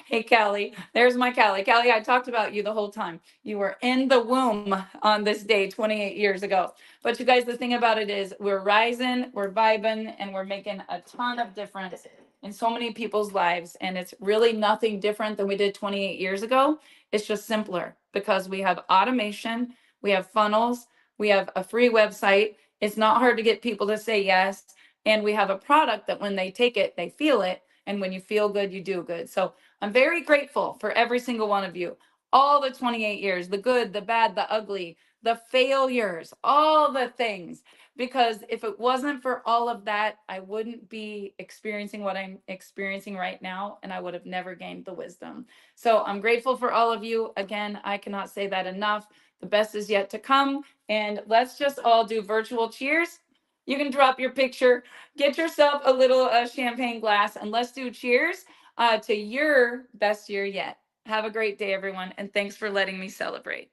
Hey, Callie, there's my Callie. Callie, I talked about you the whole time. You were in the womb on this day 28 years ago. But you guys, the thing about it is we're rising, we're vibing, and we're making a ton of difference in so many people's lives. And it's really nothing different than we did 28 years ago. It's just simpler because we have automation, we have funnels, we have a free website. It's not hard to get people to say yes. And we have a product that when they take it, they feel it. And when you feel good, you do good. So I'm very grateful for every single one of you. All the 28 years, the good, the bad, the ugly, the failures, all the things. Because if it wasn't for all of that, I wouldn't be experiencing what I'm experiencing right now. And I would have never gained the wisdom. So I'm grateful for all of you. Again, I cannot say that enough. The best is yet to come. And let's just all do virtual cheers. You can drop your picture, get yourself a little champagne glass, and let's do cheers to your best year yet. Have a great day, everyone, and thanks for letting me celebrate.